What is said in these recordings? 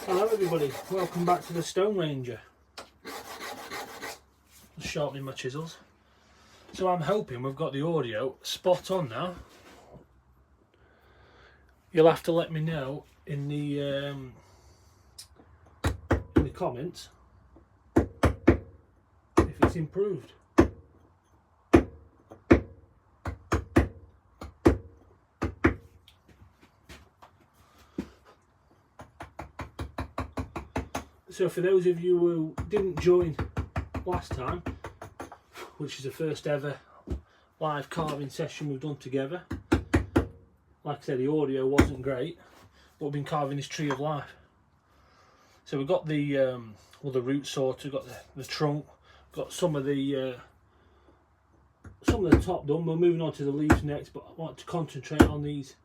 Hello everybody, welcome back to the Stone Ranger. Just sharpening my chisels. So I'm hoping we've got the audio spot on now. You'll have to let me know in the comments if it's improved. So for those of you who didn't join last time, which is the first ever live carving session we've done together, like I said, the audio wasn't great, but we've been carving this tree of life. So we've got the root sorted, got the trunk, got some of the top done. We're moving on to the leaves next, but I want to concentrate on these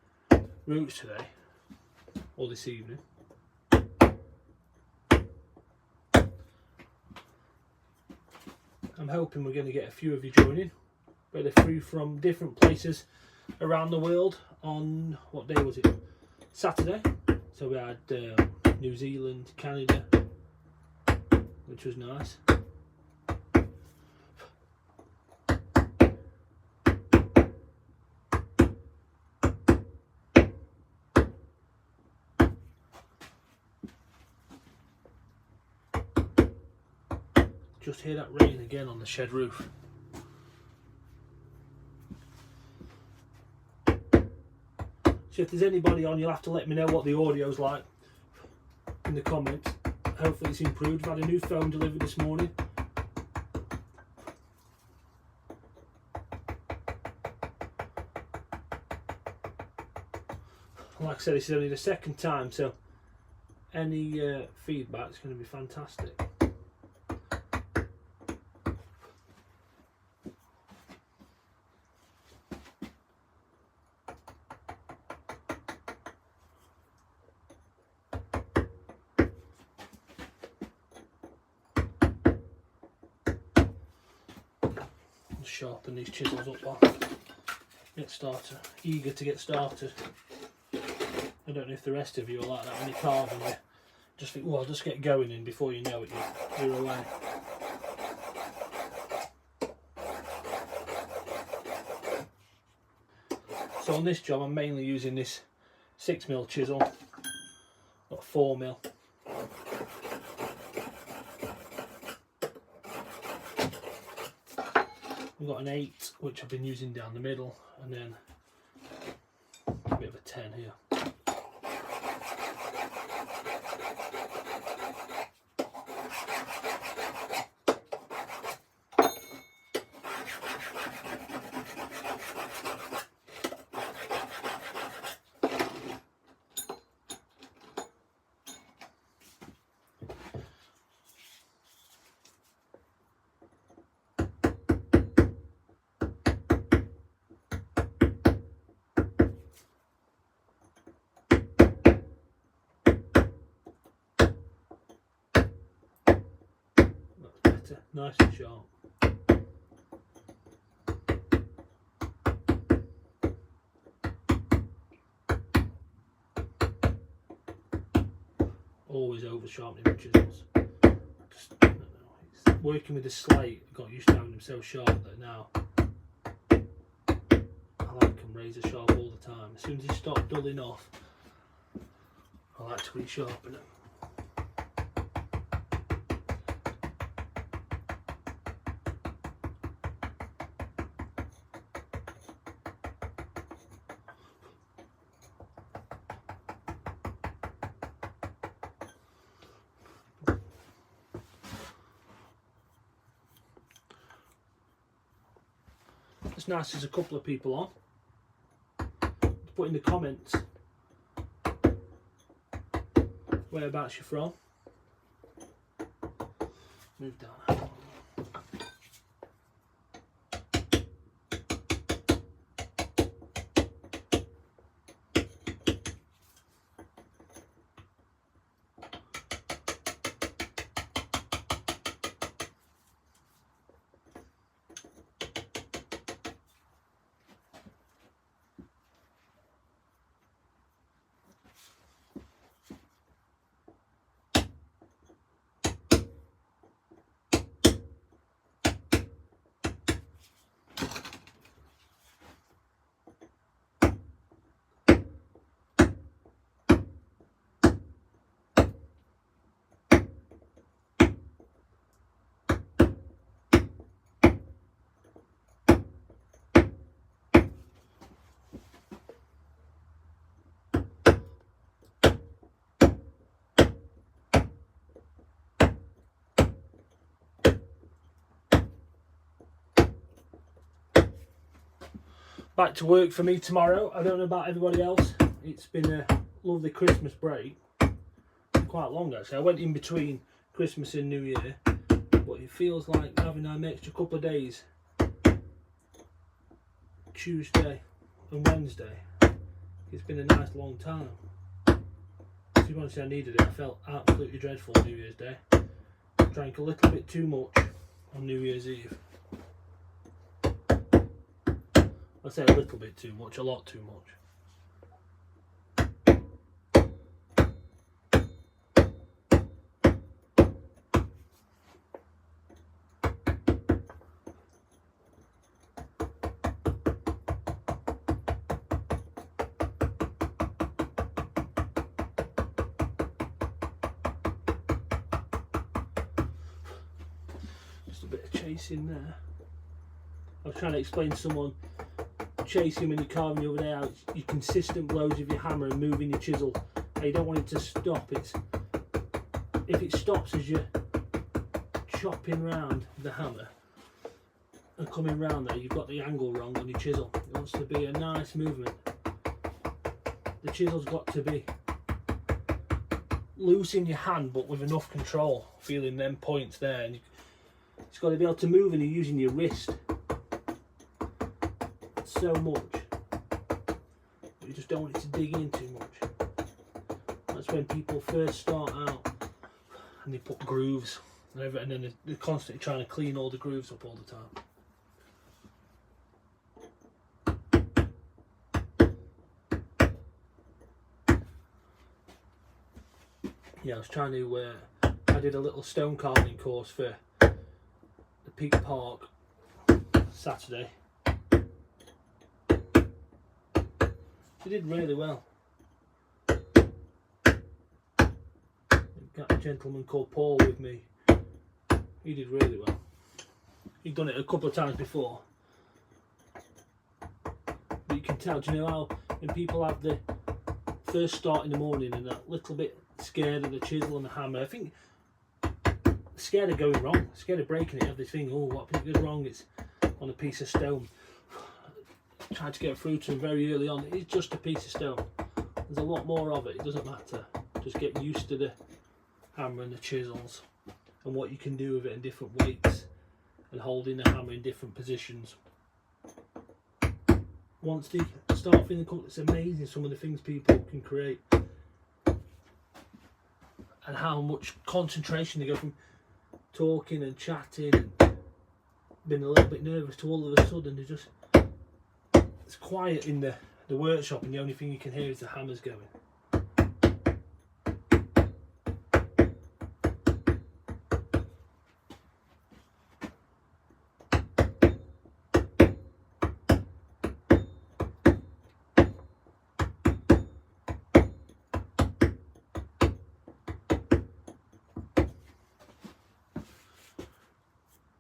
roots today, or this evening. I'm hoping we're going to get a few of you joining, but they're free from different places around the world on, what day was it? Saturday. So we had New Zealand, Canada, which was nice. Just hear that rain again on the shed roof. So if there's anybody on, you'll have to let me know what the audio's like in the comments. Hopefully it's improved. I've had a new phone delivered this morning. Like I said, this is only the second time, so any feedback is going to be fantastic. Sharpen these chisels up on. Get started. Eager to get started. I don't know if the rest of you are like that when you're carving. You just think, well, I'll just get going, and before you know it, you're away. So on this job, I'm mainly using this 6mm chisel, not 4mm. We've got an 8, which I've been using down the middle, and then a bit of a 10 here. Nice and sharp. Always over sharpening my chisels. Just, I don't know, it's working with the slate, I got used to having them so sharp that now I like them razor sharp all the time. As soon as they stop dulling off, I like to resharpen them. It's nice there's a couple of people on. Put in the comments whereabouts you're from. Move down. Back to work for me tomorrow. I don't know about everybody else. It's been a lovely Christmas break. Quite long actually. I went in between Christmas and New Year, but it feels like having an extra couple of days. Tuesday and Wednesday. It's been a nice long time. To be honest, I needed it. I felt absolutely dreadful New Year's Day. Drank a little bit too much on New Year's Eve. I say a little bit too much, a lot too much. Just a bit of chasing there. I was trying to explain to someone chasing when you're carving the other day how your consistent blows of your hammer and moving your chisel. You don't want it to stop. If it stops as you're chopping round the hammer and coming round there, you've got the angle wrong on your chisel. It wants to be a nice movement. The chisel's got to be loose in your hand but with enough control, feeling them points there, and it's got to be able to move and you're using your wrist so much, but you just don't want it to dig in too much. That's when people first start out and they put grooves and then they're constantly trying to clean all the grooves up all the time. Yeah, I was trying to, I did a little stone carving course for the Peak Park Saturday. They did really well. Got a gentleman called Paul with me. He did really well. He'd done it a couple of times before. But you can tell, do you know how when people have the first start in the morning and that little bit scared of the chisel and the hammer, I think scared of going wrong, scared of breaking it, have this thing, oh, what if it goes wrong, it's on a piece of stone. Tried to get through to him very early on. It's just a piece of stone. There's a lot more of it. It doesn't matter. Just get used to the hammer and the chisels and what you can do with it in different weights and holding the hammer in different positions. Once they start feeling comfortable, it's amazing some of the things people can create and how much concentration they go from talking and chatting and being a little bit nervous to all of a sudden they just, it's quiet in the workshop and the only thing you can hear is the hammers going.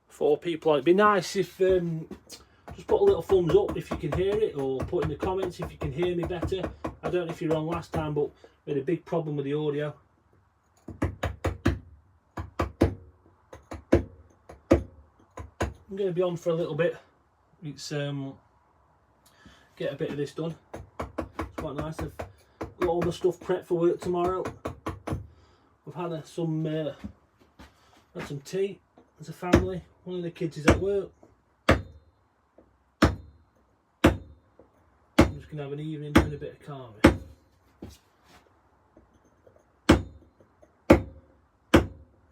For people, it'd be nice if just put a little thumbs up if you can hear it, or put in the comments if you can hear me better. I don't know if you're on last time, but we had a big problem with the audio. I'm going to be on for a little bit. It's get a bit of this done. It's quite nice. I've got all my stuff prepped for work tomorrow. We've had some tea as a family. One of the kids is at work. I'm just going to have an evening doing a bit of carving.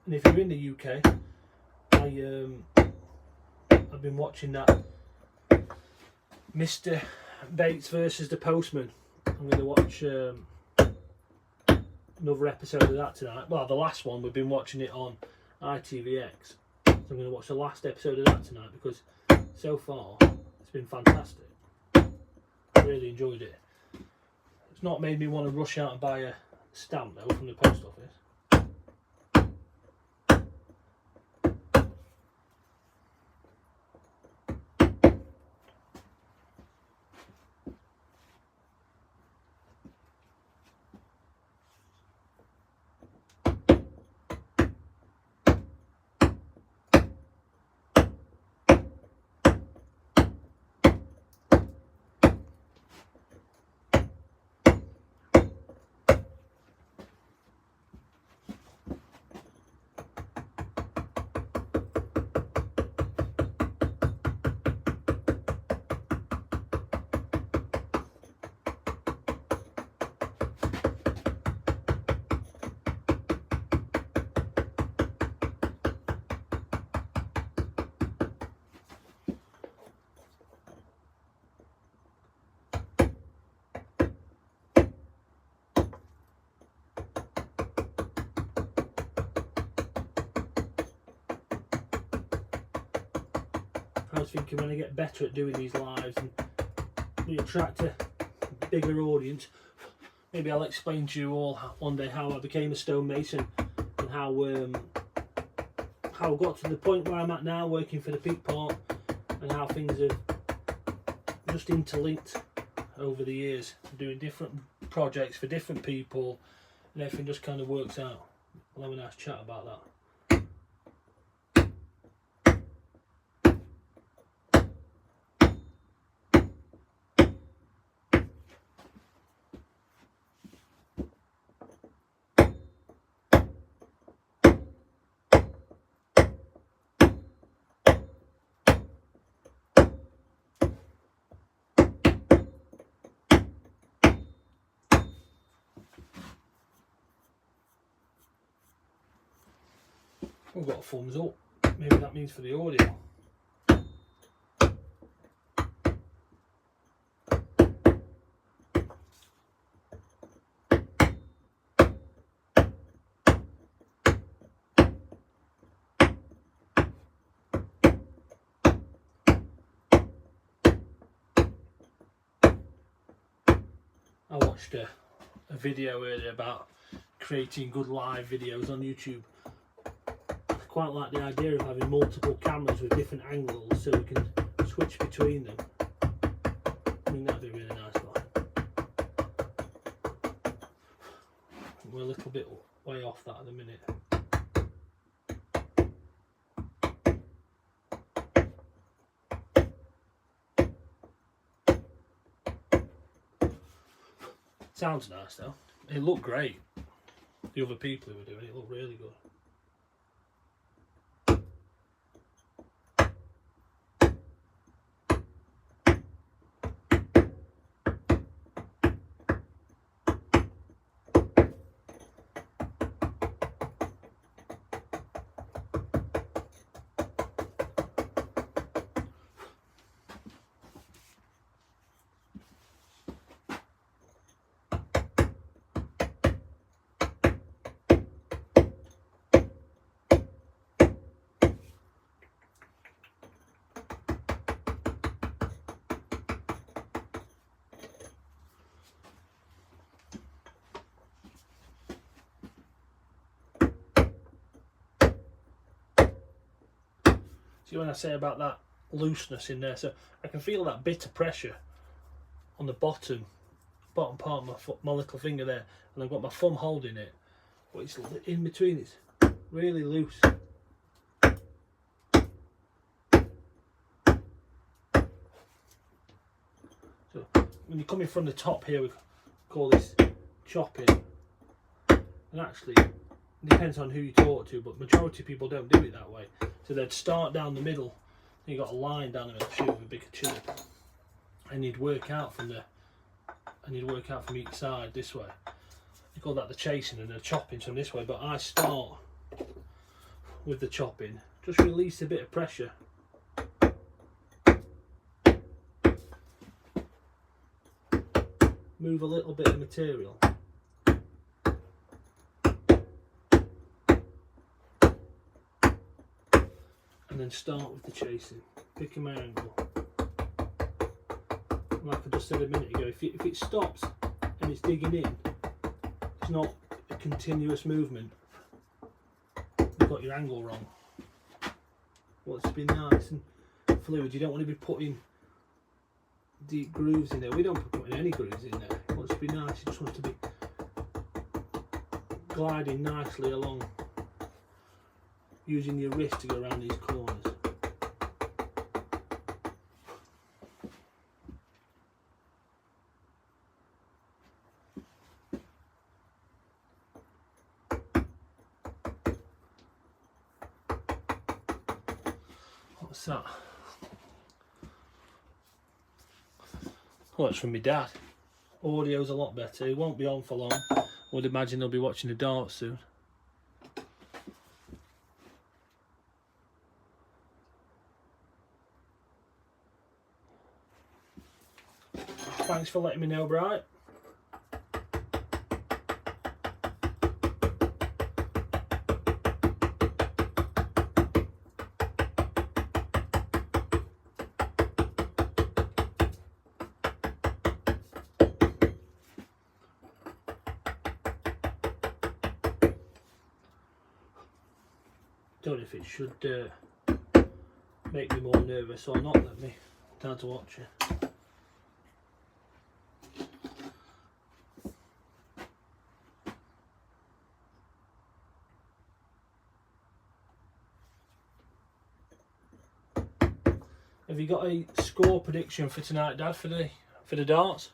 And if you're in the UK, I've been watching that Mr. Bates versus the Postman. I'm going to watch another episode of that tonight. Well, the last one, we've been watching it on ITVX. So I'm going to watch the last episode of that tonight because so far it's been fantastic. I really enjoyed it. It's not made me want to rush out and buy a stamp though from the post office. was thinking when I get better at doing these lives and we attract a bigger audience, maybe I'll explain to you all one day how I became a stonemason and how I got to the point where I'm at now, working for the Peak Part, and how things have just interlinked over the years, doing different projects for different people, and everything just kind of works out. We'll have a nice chat about that. We've got a thumbs up. Maybe that means for the audio. I watched a video earlier about creating good live videos on YouTube. I quite like the idea of having multiple cameras with different angles so we can switch between them. I think that'd be really nice. We're a little bit way off that at the minute. Sounds nice though. It looked great. The other people who were doing it looked really good. See, when I say about that looseness in there, so I can feel that bit of pressure on the bottom part of my foot, my little finger there, and I've got my thumb holding it, but it's in between, it's really loose. So when you're coming from the top here, we call this chopping, and actually it depends on who you talk to, but majority of people don't do it that way. So they'd start down the middle, and you got a line down the middle, shoot with a bigger chin, and you'd work out from each side this way. You call that the chasing and the chopping from this way, but I start with the chopping, just release a bit of pressure. Move a little bit of material. And then start with the chasing, picking my angle. Like I just said a minute ago, if it stops and it's digging in, it's not a continuous movement. You've got your angle wrong. Well, it's been nice and fluid. You don't want to be putting deep grooves in there. We don't put any grooves in there. It wants to be nice. You just want it to be gliding nicely along, using your wrist to go around these corners. What's that? Oh, it's from my dad. Audio's a lot better. It won't be on for long. I would imagine they'll be watching the darts soon. Thanks for letting me know, Bright. Don't know if it should make me more nervous or not. Let me time to watch it. Have you got a score prediction for tonight, Dad, for the darts?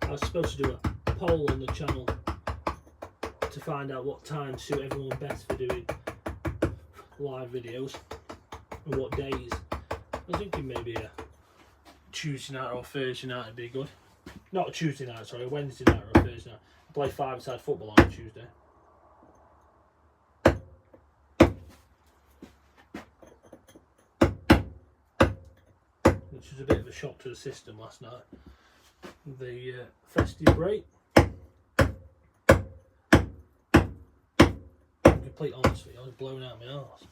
I was supposed to do a poll on the channel to find out what times suit everyone best for doing live videos and what days. I was thinking maybe a Tuesday night or Thursday night would be good. Not a Tuesday night, sorry, a Wednesday night or a Thursday night. I play five-a-side football on Tuesday. Which was a bit of a shock to the system last night. The festive break. Complete honesty, I was blown out my arse.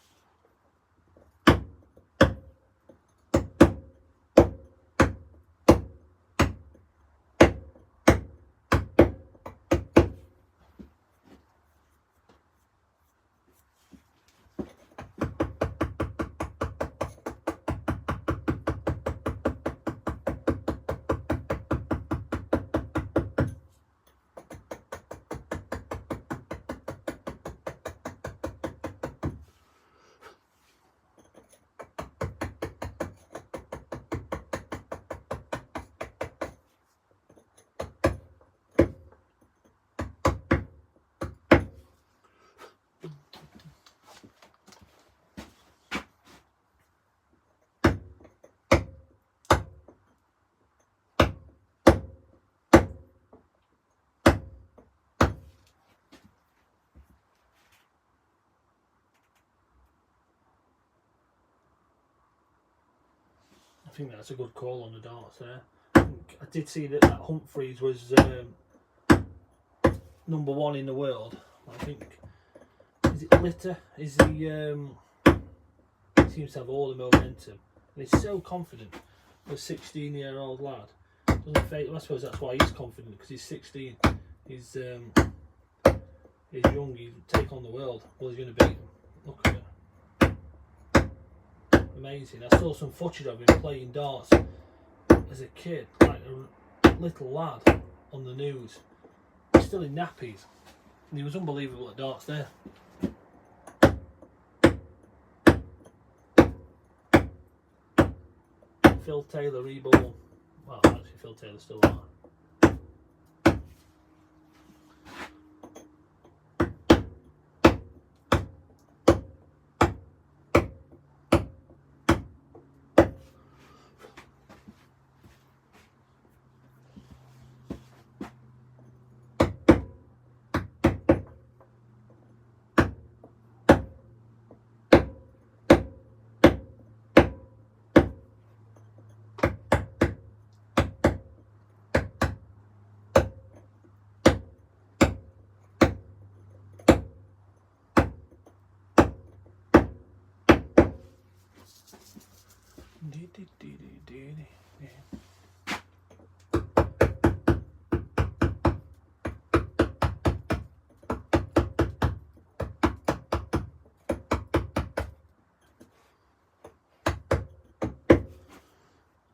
I think that's a good call on the darts there. I did see that Humphreys was #1 in the world. I think, is it Litter? Is he seems to have all the momentum and he's so confident. A 16-year-old lad doesn't fade. Well, I suppose that's why he's confident, because he's 16. He's young. He'll take on the world. Well, he's going to beat him. Look at it. Amazing. I saw some footage of him playing darts as a kid, like a little lad, on the news. He's still in nappies, and he was unbelievable at darts there. Phil Taylor reborn. Well, actually, Phil Taylor's still alive.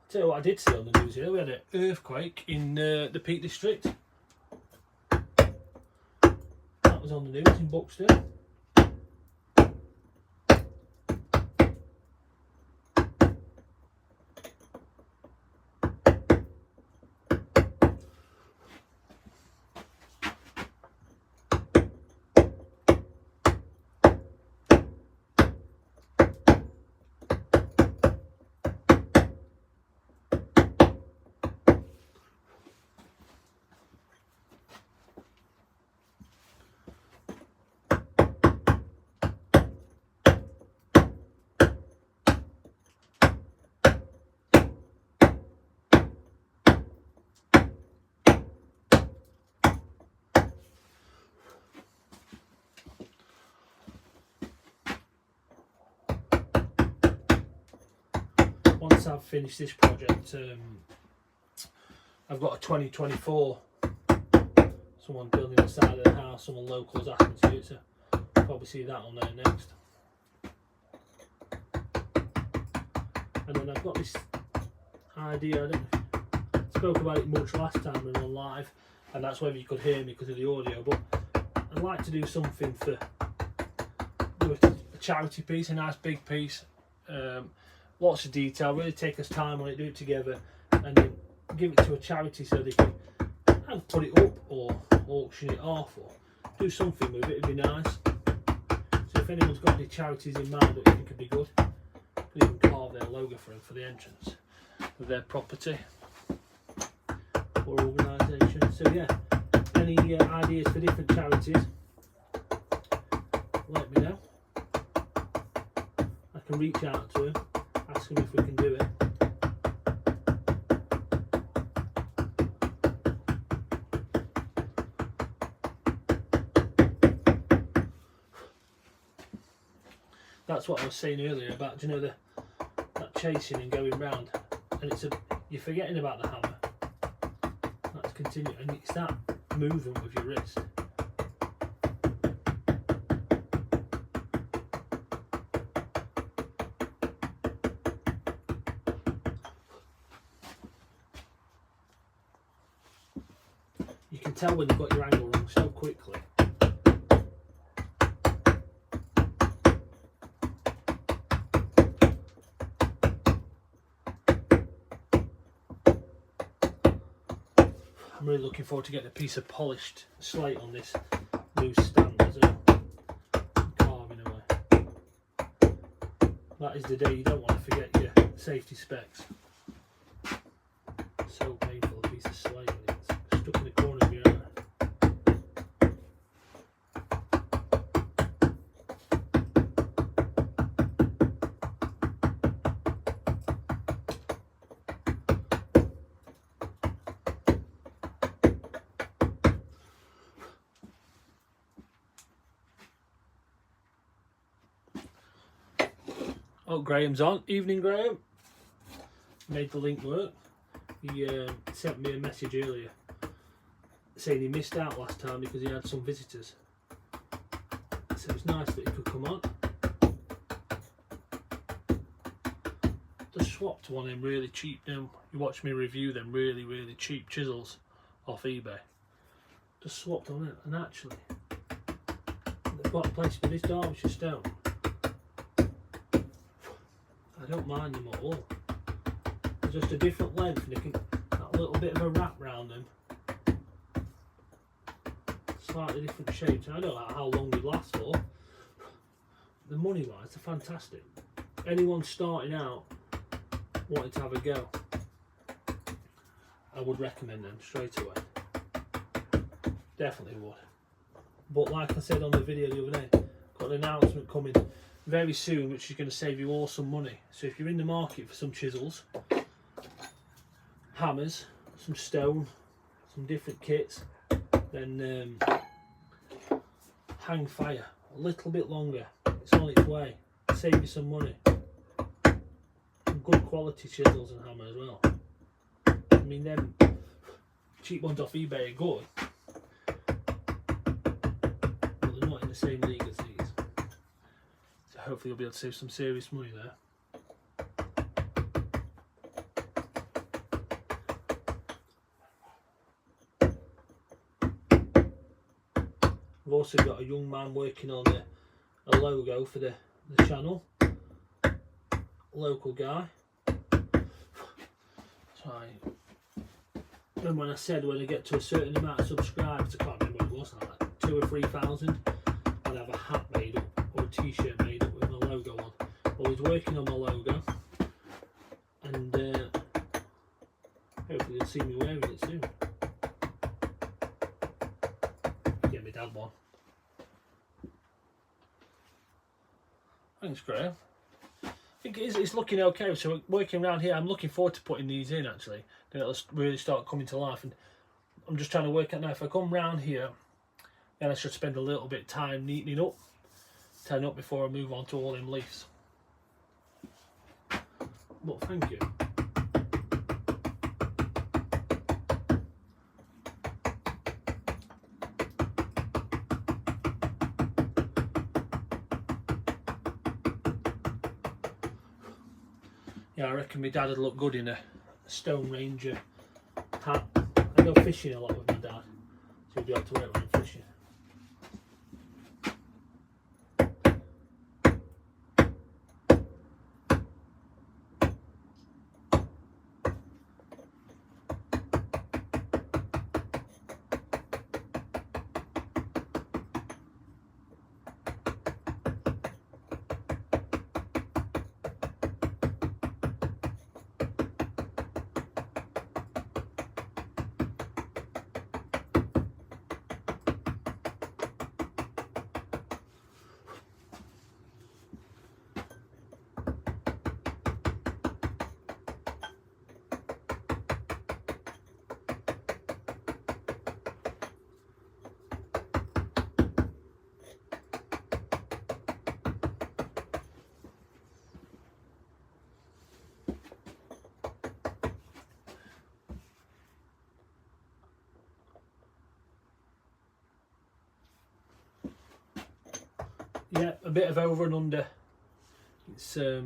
Tell you what I did see on the news here, we had an earthquake in the Peak District. on the news in Buxton. Once I've finished this project, I've got a 2024, someone building the side of the house, someone local's asked me to do it, so I'll probably see that on there next. And then I've got this idea, I spoke about it much last time when we were on live, and that's whether you could hear me because of the audio, but I'd like to do something for a charity piece, a nice big piece. Lots of detail, really take us time on it, do it together, and then give it to a charity so they can either put it up or auction it off or do something with it. It'd be nice. So if anyone's got any charities in mind that you think could be good, could even carve their logo for the entrance of their property or organisation. So yeah, any ideas for different charities, let me know. I can reach out to them, ask them if we can do it. That's what I was saying earlier about, you know, that chasing and going round, and you're forgetting about the hammer. That's continuing, and it's that movement with your wrist. You can tell when you've got your angle wrong so quickly. I'm really looking forward to getting a piece of polished slate on this new stand as well. Carving away. That is the day you don't want to forget your safety specs. So painful, a piece of slate when it's stuck in the corner of your eye. Oh, Graham's on. Evening, Graham. Made the link work. He sent me a message earlier saying he missed out last time because he had some visitors. So it's nice that he could come on. Just swapped one of them really cheap, you watch me review them really cheap chisels off eBay. Just swapped on it, and actually they've got a place for this Derbyshire stone. I don't mind them at all. They're just a different length, and they can a little bit of a wrap round them. Slightly different shapes. I don't know how long they last for. The money wise, they're fantastic. Anyone starting out wanting to have a go, I would recommend them straight away. Definitely would. But like I said on the video the other day, got an announcement coming very soon which is going to save you all some money. So if you're in the market for some chisels, hammers, some stone, some different kits, then hang fire a little bit longer. It's on its way. Save you some money. Some good quality chisels and hammer as well. I mean, them cheap ones off eBay are good, but they're not in the same league as these. So hopefully you'll be able to save some serious money there. I've also got a young man working on a logo for the channel, a local guy. So and when I said when I get to a certain amount of subscribers, I can't remember what it was, like 2,000 or 3,000, I'd have a hat made up or a t-shirt made up with my logo on. Well, he's working on my logo, and hopefully you'll see me wearing it soon. Get my dad one. Thanks, Graham. I think it's looking okay. So working around here, I'm looking forward to putting these in actually. Then it'll really start coming to life. And I'm just trying to work out now, if I come round here, then I should spend a little bit of time neatening up, tying up before I move on to all them leaves. But thank you. Yeah, I reckon my dad would look good in a Stone Ranger hat. I go fishing a lot with my dad, so he'd be able to wear it when I'm fishing. Yeah, a bit of over and under. It's I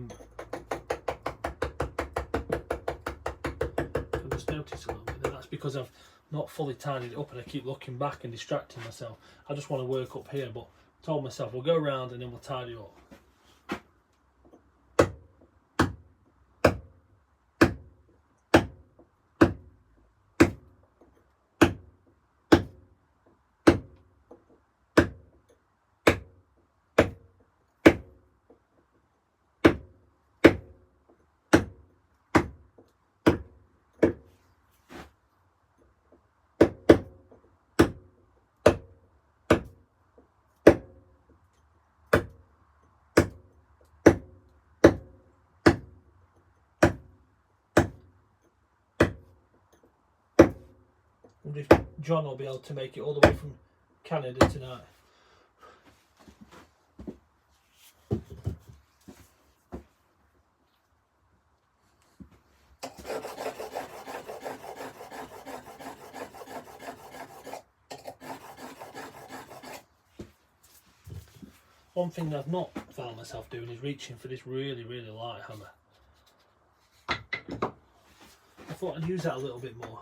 just noticed a little bit there. That's because I've not fully tidied it up and I keep looking back and distracting myself. I just want to work up here, but I told myself we'll go around and then we'll tidy up. I wonder if John will be able to make it all the way from Canada tonight. One thing I've not found myself doing is reaching for this really light hammer. I thought I'd use that a little bit more.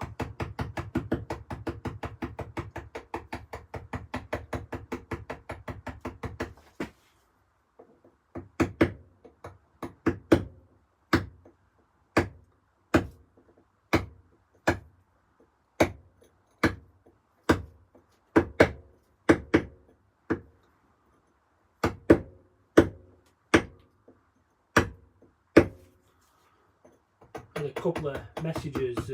A couple of messages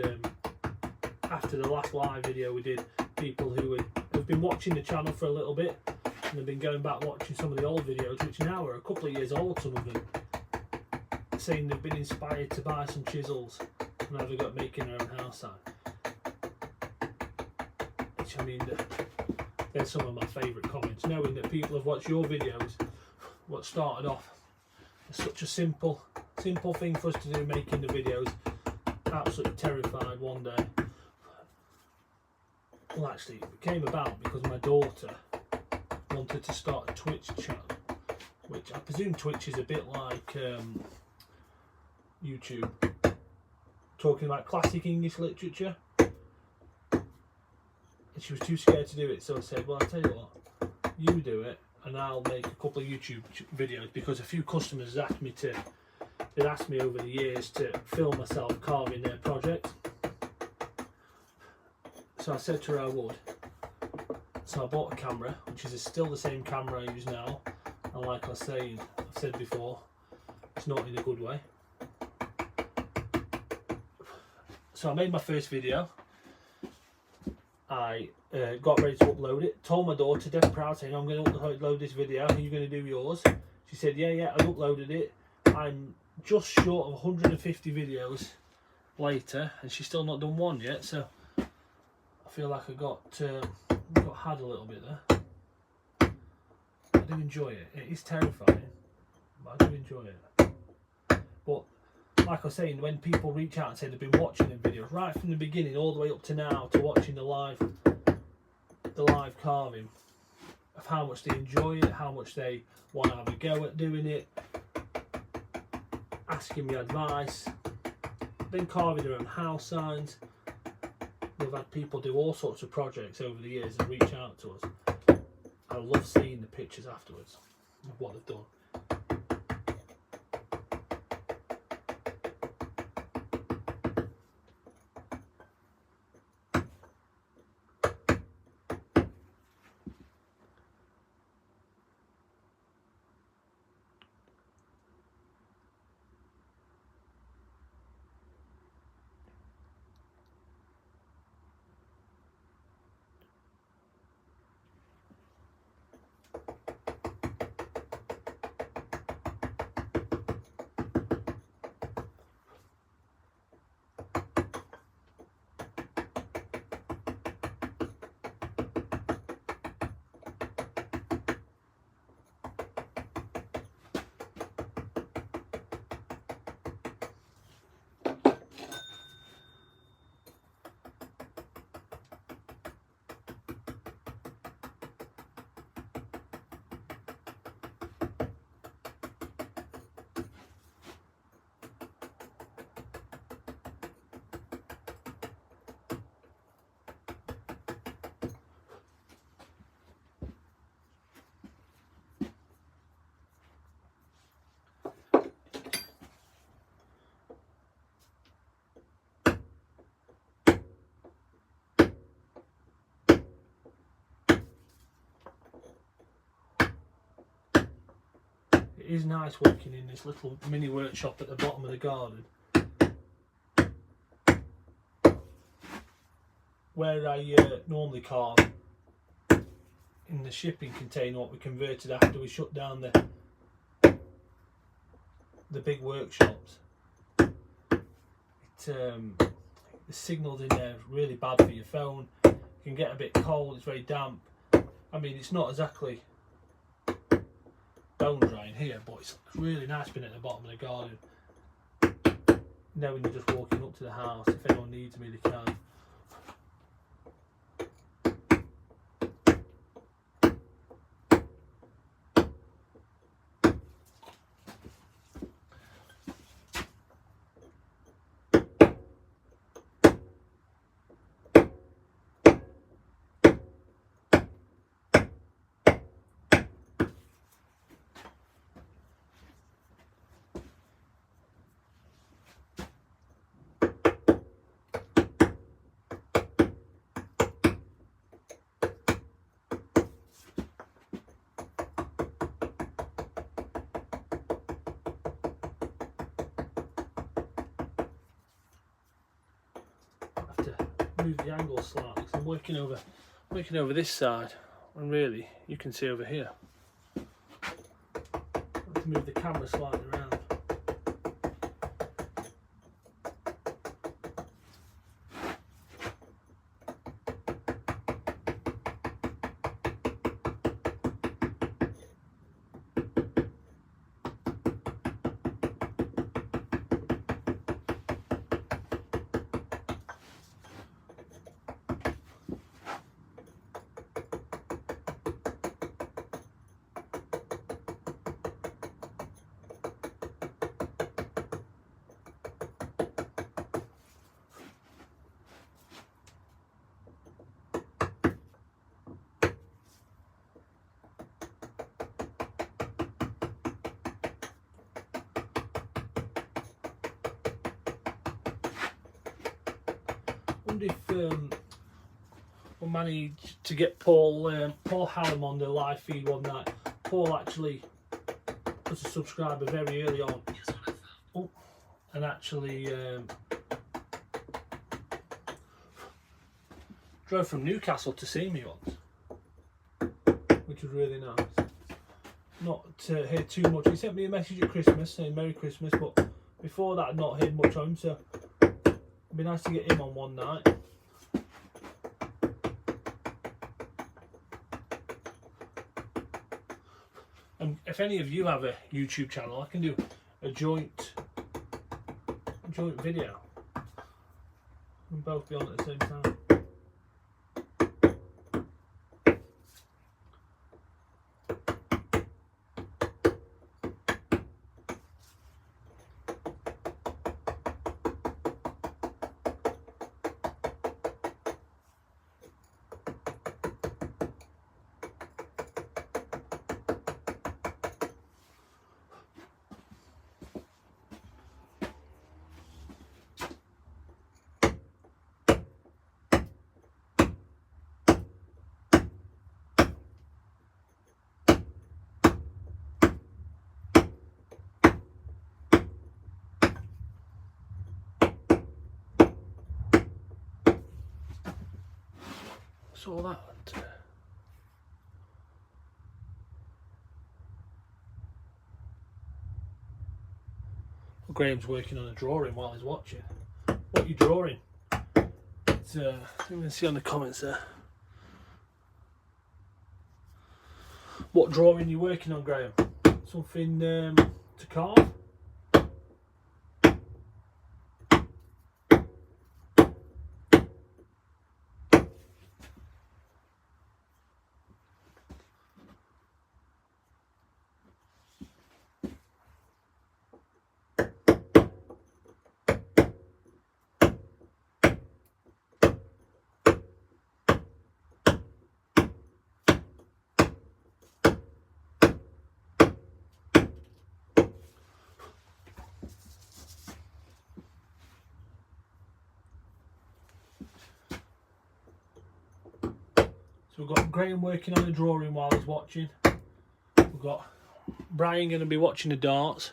after the last live video we did, people who have been watching the channel for a little bit and have been going back watching some of the old videos, which now are a couple of years old, some of them, saying they've been inspired to buy some chisels and now they've got making their own house sign. Which, I mean, they're some of my favourite comments, knowing that people have watched your videos, what started off as such a simple thing for us to do, making the videos. Absolutely terrified one day. Well, actually, it came about because my daughter wanted to start a Twitch channel, which I presume Twitch is a bit like YouTube, talking about classic English literature. And she was too scared to do it, so I said, well, I'll tell you what, you do it and I'll make a couple of YouTube videos, because a few customers asked me to, they'd asked me over the years to film myself carving their project. So I said to her I would. So I bought a camera, which is still the same camera I use now, and like I was saying, I've said before, it's not in a good way. So I made my first video. I got ready to upload it, told my daughter, dead proud, saying I'm going to upload this video, are you going to do yours? She said yeah, I uploaded it. I'm just short of 150 videos later and she's still not done one yet, so I feel like I got had a little bit there. I do enjoy it. It is terrifying, but I do enjoy it. But like I was saying, when people reach out and say they've been watching the videos right from the beginning all the way up to now, to watching the live carving, of how much they enjoy it, how much they want to have a go at doing it, asking me advice, been carving their own house signs. We've had people do all sorts of projects over the years and reach out to us. I love seeing the pictures afterwards of what they've done. It is nice working in this little mini workshop at the bottom of the garden, where I normally carve in the shipping container what we converted after we shut down the big workshops. The signals in there are really bad for your phone. You can get a bit cold, it's very damp. I mean, it's not exactly bone drying here, but it's really nice being at the bottom of the garden, knowing you're just walking up to the house. If anyone needs me, they can. Move the angle slightly because I'm working over this side, and really you can see over here. I have to move the camera slightly around. wonder if we'll manage to get Paul Hallam on the live feed one night. Paul actually was a subscriber very early on, and actually drove from Newcastle to see me once, which was really nice. Not heard too much. He sent me a message at Christmas saying Merry Christmas, but before that I'd not heard much on him, so it'd be nice to get him on one night. And if any of you have a YouTube channel, I can do a joint video. We'll both be on at the same time. So all that. Graham's working on a drawing while he's watching. What are you drawing? It's, you can see on the comments there. What drawing are you working on, Graham? Something to carve? So we've got Graham working on the drawing while he's watching. We've got Brian going to be watching the darts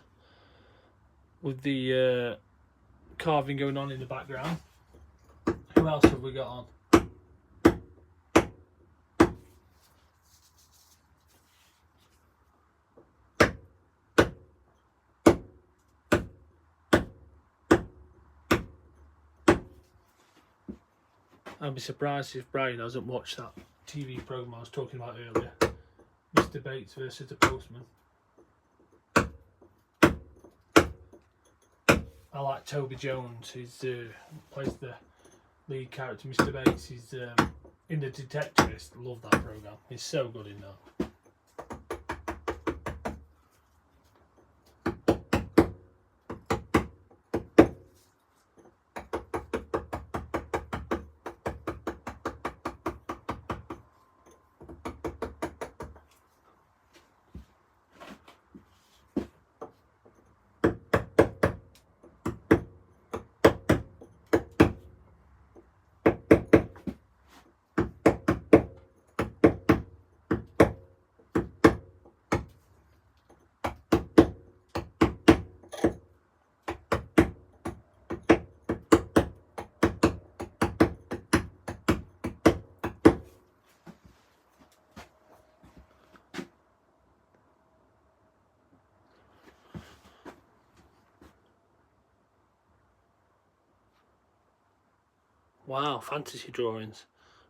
with the carving going on in the background. Who else have we got on? I'd be surprised if Brian hasn't watched that TV programme I was talking about earlier, Mr. Bates versus the Postman. I like Toby Jones, he plays the lead character, Mr. Bates. He's in The Detectorist. Love that programme, he's so good in that. Wow, fantasy drawings.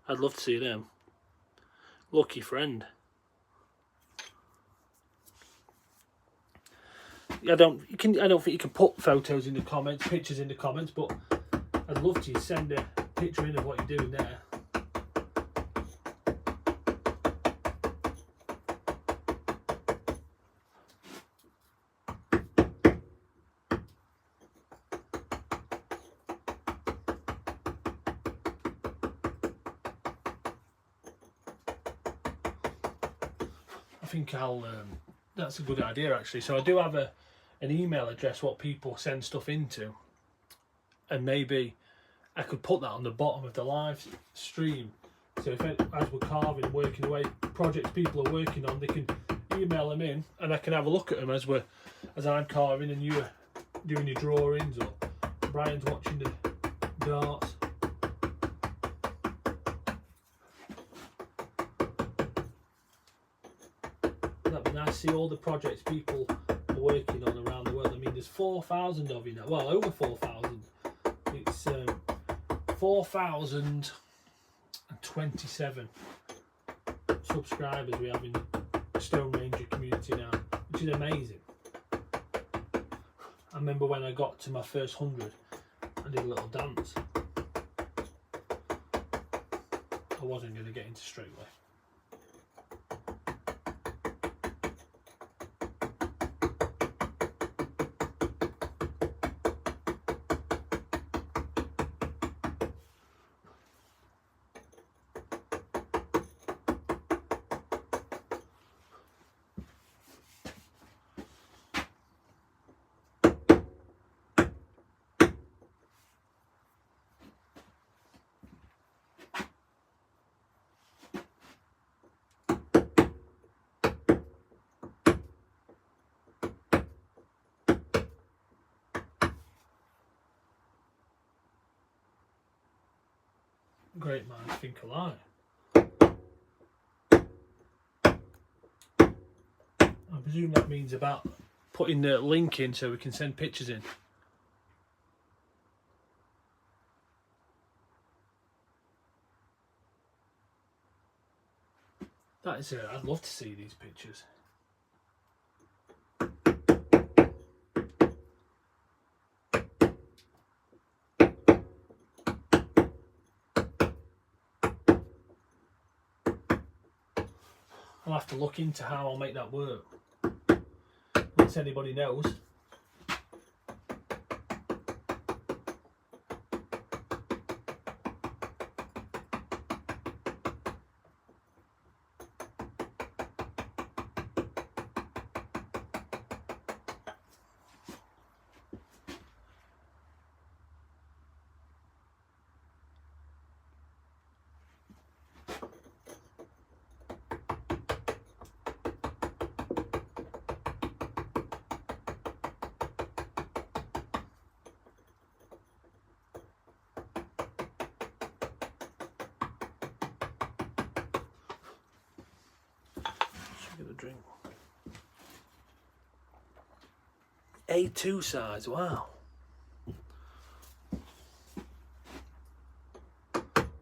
I'd love to see them. Lucky friend. I don't think you can put photos in the comments, pictures in the comments, but I'd love to send a picture in of what you're doing there. I think that's a good idea actually. So I do have an email address what people send stuff into, and maybe I could put that on the bottom of the live stream. So if as we're carving, working away, projects people are working on, they can email them in, and I can have a look at them as I'm carving and you're doing your drawings, or Brian's watching the darts. That'd be nice to see all the projects people are working on around the world. I mean, there's 4,000 of you now. Well, over 4,000. It's 4,027 subscribers we have in the Stone Ranger community now, which is amazing. I remember when I got to my first 100, I did a little dance. I wasn't going to get into straight away. Great minds think alike. I presume that means about putting the link in so we can send pictures in. That is, I'd love to see these pictures. I'll have to look into how I'll make that work. Once anybody knows. Get a drink. A2 size, wow.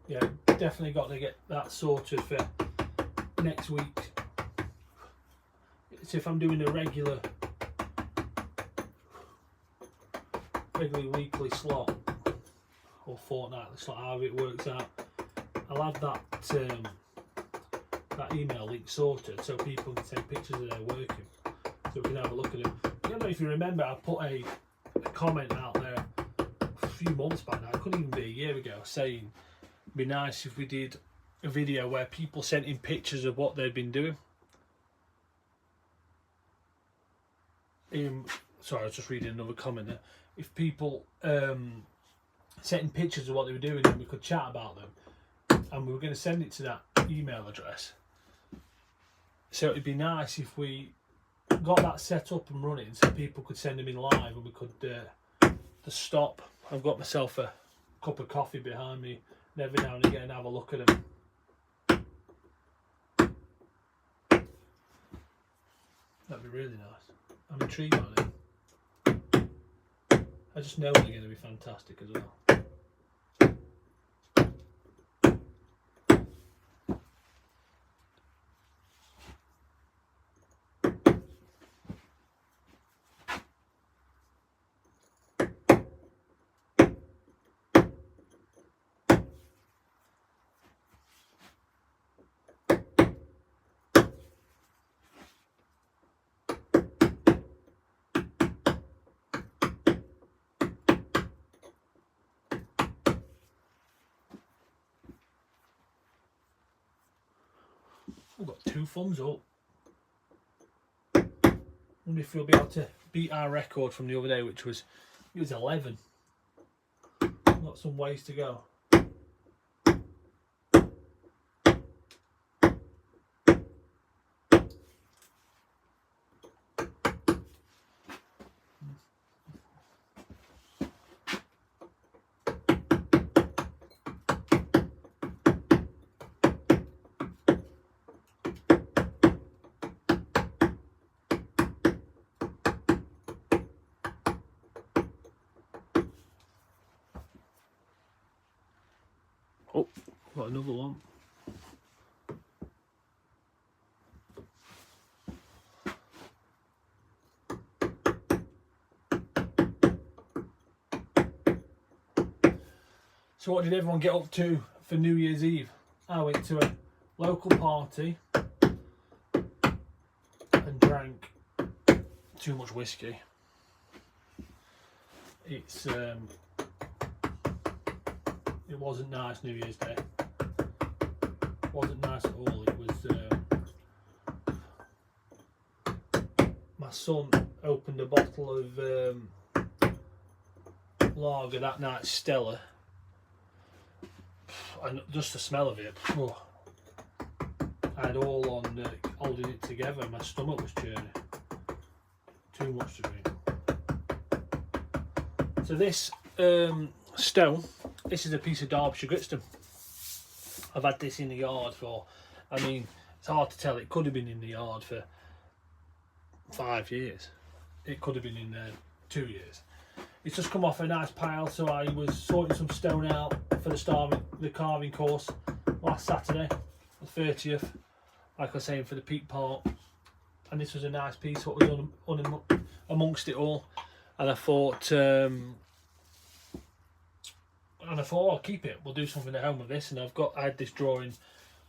Yeah, definitely got to get that sorted for next week. It's if I'm doing a regular weekly slot or fortnightly slot, however it works out, I'll have that that email link sorted so people can send pictures of their working, so we can have a look at them. I don't know if you remember, I put a comment out there a few months back now, it couldn't even be a year ago, saying it'd be nice if we did a video where people sent in pictures of what they'd been doing. Sorry, I was just reading another comment there. If people sent in pictures of what they were doing, then we could chat about them, and we were going to send it to that email address. So it'd be nice if we got that set up and running so people could send them in live, and we could just stop. I've got myself a cup of coffee behind me, and every now and again have a look at them. That'd be really nice. I'm intrigued on it. I just know they're going to be fantastic as well. I've got 2 thumbs up. Wonder if we'll be able to beat our record from the other day, which was, it was 11. I've got some ways to go. Oh, got another one. So what did everyone get up to for New Year's Eve? I went to a local party and drank too much whiskey. It wasn't nice New Year's Day. It wasn't nice at all. It was my son opened a bottle of lager that night, Stella, and just the smell of it, I had all on holding it together. My stomach was churning. Too much to drink. So this stone, this is a piece of Derbyshire Gritstone. I've had this in the yard for, I mean, it's hard to tell. It could have been in the yard for 5 years. It could have been in there 2 years. It's just come off a nice pile, so I was sorting some stone out for the carving course last Saturday, the 30th, like I was saying, for the peak part. And this was a nice piece, what was on amongst it all. And I thought, I'll keep it. We'll do something at home with this. And I had this drawing,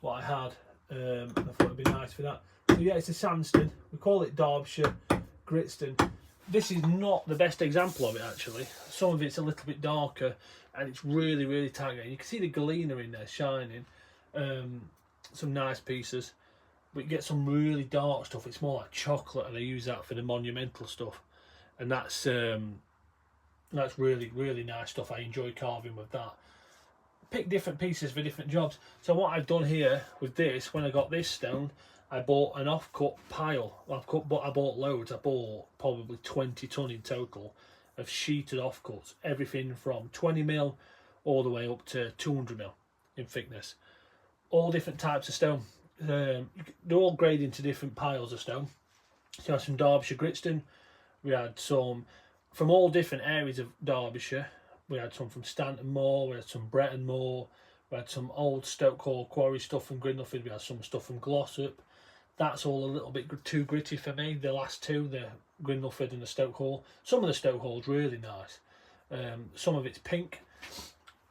what I had, and I thought it'd be nice for that. So yeah, it's a sandstone. We call it Derbyshire Gritstone. This is not the best example of it, actually. Some of it's a little bit darker, and it's really, really tight. You can see the galena in there shining. Some nice pieces, but you get some really dark stuff. It's more like chocolate, and I use that for the monumental stuff. And that's really, really nice stuff. I enjoy carving with that. Pick different pieces for different jobs. So what I've done here with this, when I got this stone, I bought an off-cut pile. I bought loads. I bought probably 20 tonne in total of sheeted offcuts. Everything from 20mm all the way up to 200mm in thickness. All different types of stone. They're all graded into different piles of stone. So I had some Derbyshire Gritstone. We had some from all different areas of Derbyshire. We had some from Stanton Moor, we had some Bretton Moor, we had some old Stoke Hall quarry stuff from Grindelford, we had some stuff from Glossop. That's all a little bit too gritty for me. The last two, the Grindelford and the Stoke Hall. Some of the Stoke Hall's really nice. Some of it's pink,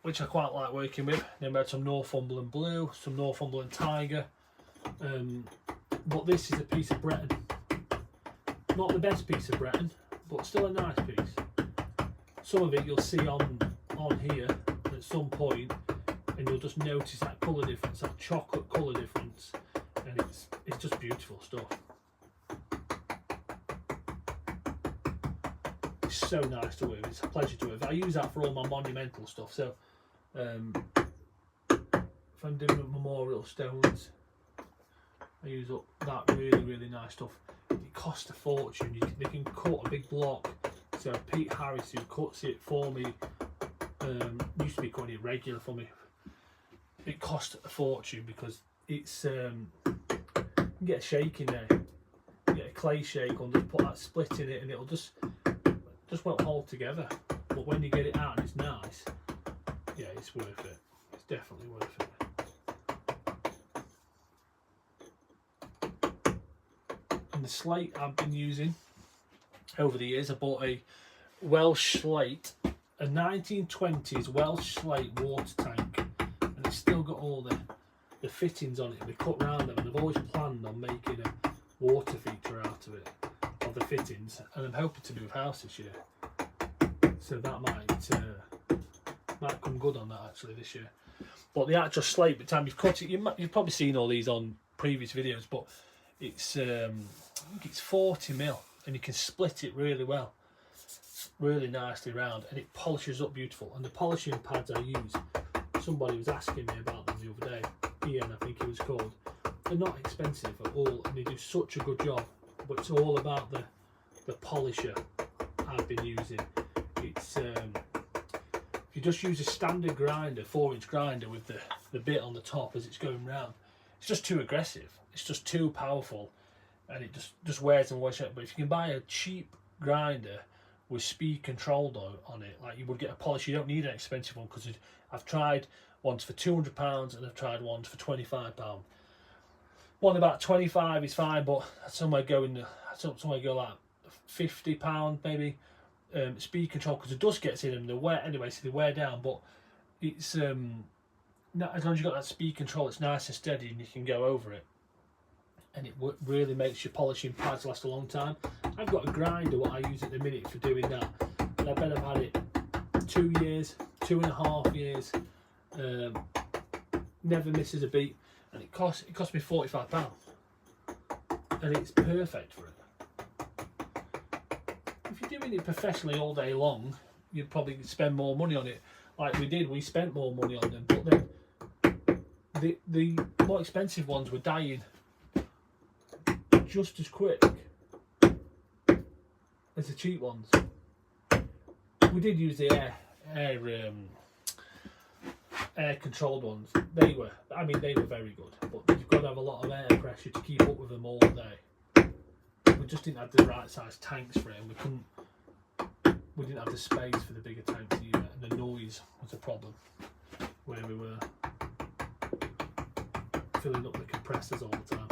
which I quite like working with. Then we had some Northumberland Blue, some Northumberland Tiger. But this is a piece of Bretton. Not the best piece of Bretton, but still a nice piece. Some of it you'll see on here at some point, and you'll just notice that colour difference, that chocolate colour difference, and it's just beautiful stuff. It's so nice to work with. It's a pleasure to work with. I use that for all my monumental stuff. So if I'm doing memorial stones, I use up that really, really nice stuff. It costs a fortune. They can cut a big block. So Pete Harris, who cuts it for me, used to be cutting it regular for me. It cost a fortune because it's you can get a shake in there, you get a clay shake, and just put that split in it, and it'll just won't hold together. But when you get it out and it's nice, yeah, it's worth it. It's definitely worth it. And the slate I've been using over the years, I bought a Welsh slate, a 1920s Welsh slate water tank, and it's still got all the fittings on it. They cut round them, and I've always planned on making a water feature out of it, of the fittings, and I'm hoping to move house this year, so that might come good on that actually this year. But the actual slate, by the time you've cut it, you've probably seen all these on previous videos, but it's I think it's 40mm, and you can split it really well. really nicely round, and it polishes up beautiful. And the polishing pads I use, somebody was asking me about them the other day, Ian I think it was called. They're not expensive at all, and they do such a good job, but it's all about the polisher I've been using. It's if you just use a standard grinder, 4-inch grinder with the bit on the top as it's going round, it's just too aggressive, it's just too powerful, and it just wears and wears out. But if you can buy a cheap grinder with speed controlled on it, like you would get a polish, you don't need an expensive one, because I've tried ones for £200 and I've tried ones for £25. One about 25 is fine, but somewhere go like £50 maybe. Speed control, because the dust gets in them, they wear anyway, so they wear down. But it's as long as you've got that speed control, it's nice and steady, and you can go over it, and it really makes your polishing pads last a long time. I've got a grinder what I use at the minute for doing that, and I bet I've had it 2 years, 2.5 years, never misses a beat, and it cost me £45, and it's perfect for it. If you're doing it professionally all day long, you'd probably spend more money on it. Like we did, we spent more money on them, but then the more expensive ones were dying just as quick as the cheap ones. We did use the air controlled ones. They were very good, but you've got to have a lot of air pressure to keep up with them all day. We just didn't have the right size tanks for it, and we didn't have the space for the bigger tanks either, and the noise was a problem where we were filling up the compressors all the time.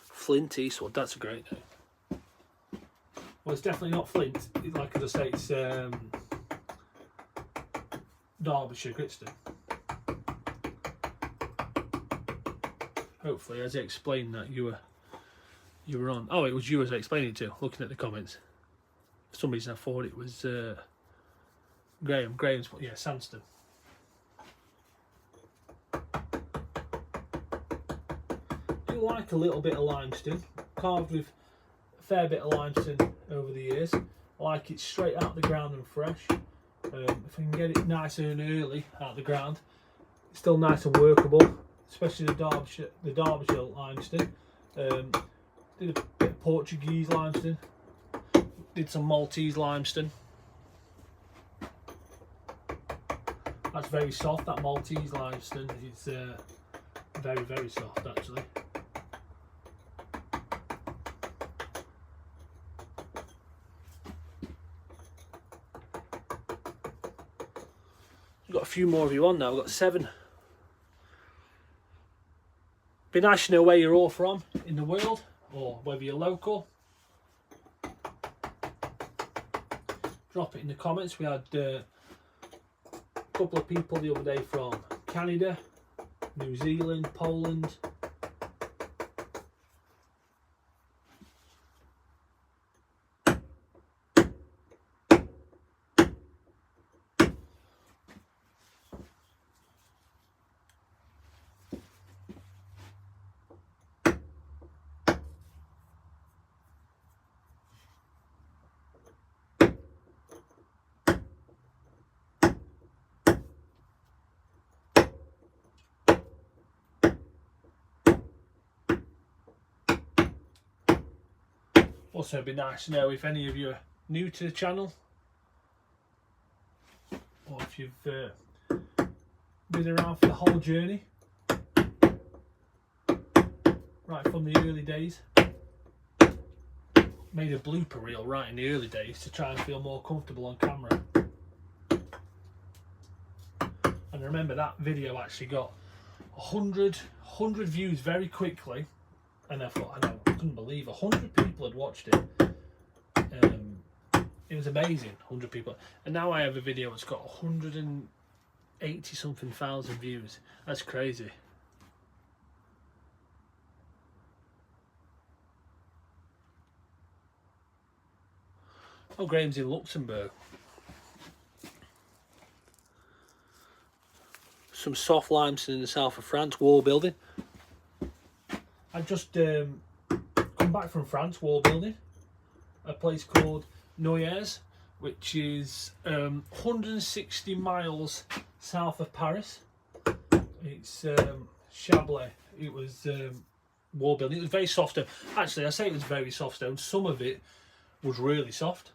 Flint Eastwood, that's a great name. Well, it's definitely not Flint. Like as I say, it's Derbyshire Gritstone. Hopefully, as I explained that, you were on. Oh, it was you as I explained it to. Looking at the comments, for some reason I thought it was Graham. Graham's, yeah, Sandstone. I do like a little bit of limestone, carved with a fair bit of limestone over the years. I like it straight out the ground and fresh. If I can get it nice and early out the ground, it's still nice and workable, especially the Derbyshire limestone. Did a bit of Portuguese limestone, did some Maltese limestone. That's very soft, that Maltese limestone. It's very, very soft actually. We've got a few more of you on now, we've got 7. Be nice to know where you're all from in the world, or whether you're local. Drop it in the comments. We had a couple of people the other day from Canada, New Zealand, Poland. Also, it'd be nice to know if any of you are new to the channel, or if you've been around for the whole journey, right from the early days. Made a blooper reel right in the early days to try and feel more comfortable on camera. And I remember that video actually got 100 views very quickly. And I thought, I couldn't believe 100 people had watched it. It was amazing, 100 people. And now I have a video that's got 180 something thousand views. That's crazy. Oh, Graham's in Luxembourg. some soft limestone in the south of France, wall building. I've just come back from France, wall building, a place called Noyers, which is 160 miles south of Paris. It's Chablais. It was wall building. It was very soft stone. Actually, I say it was very soft stone. Some of it was really soft,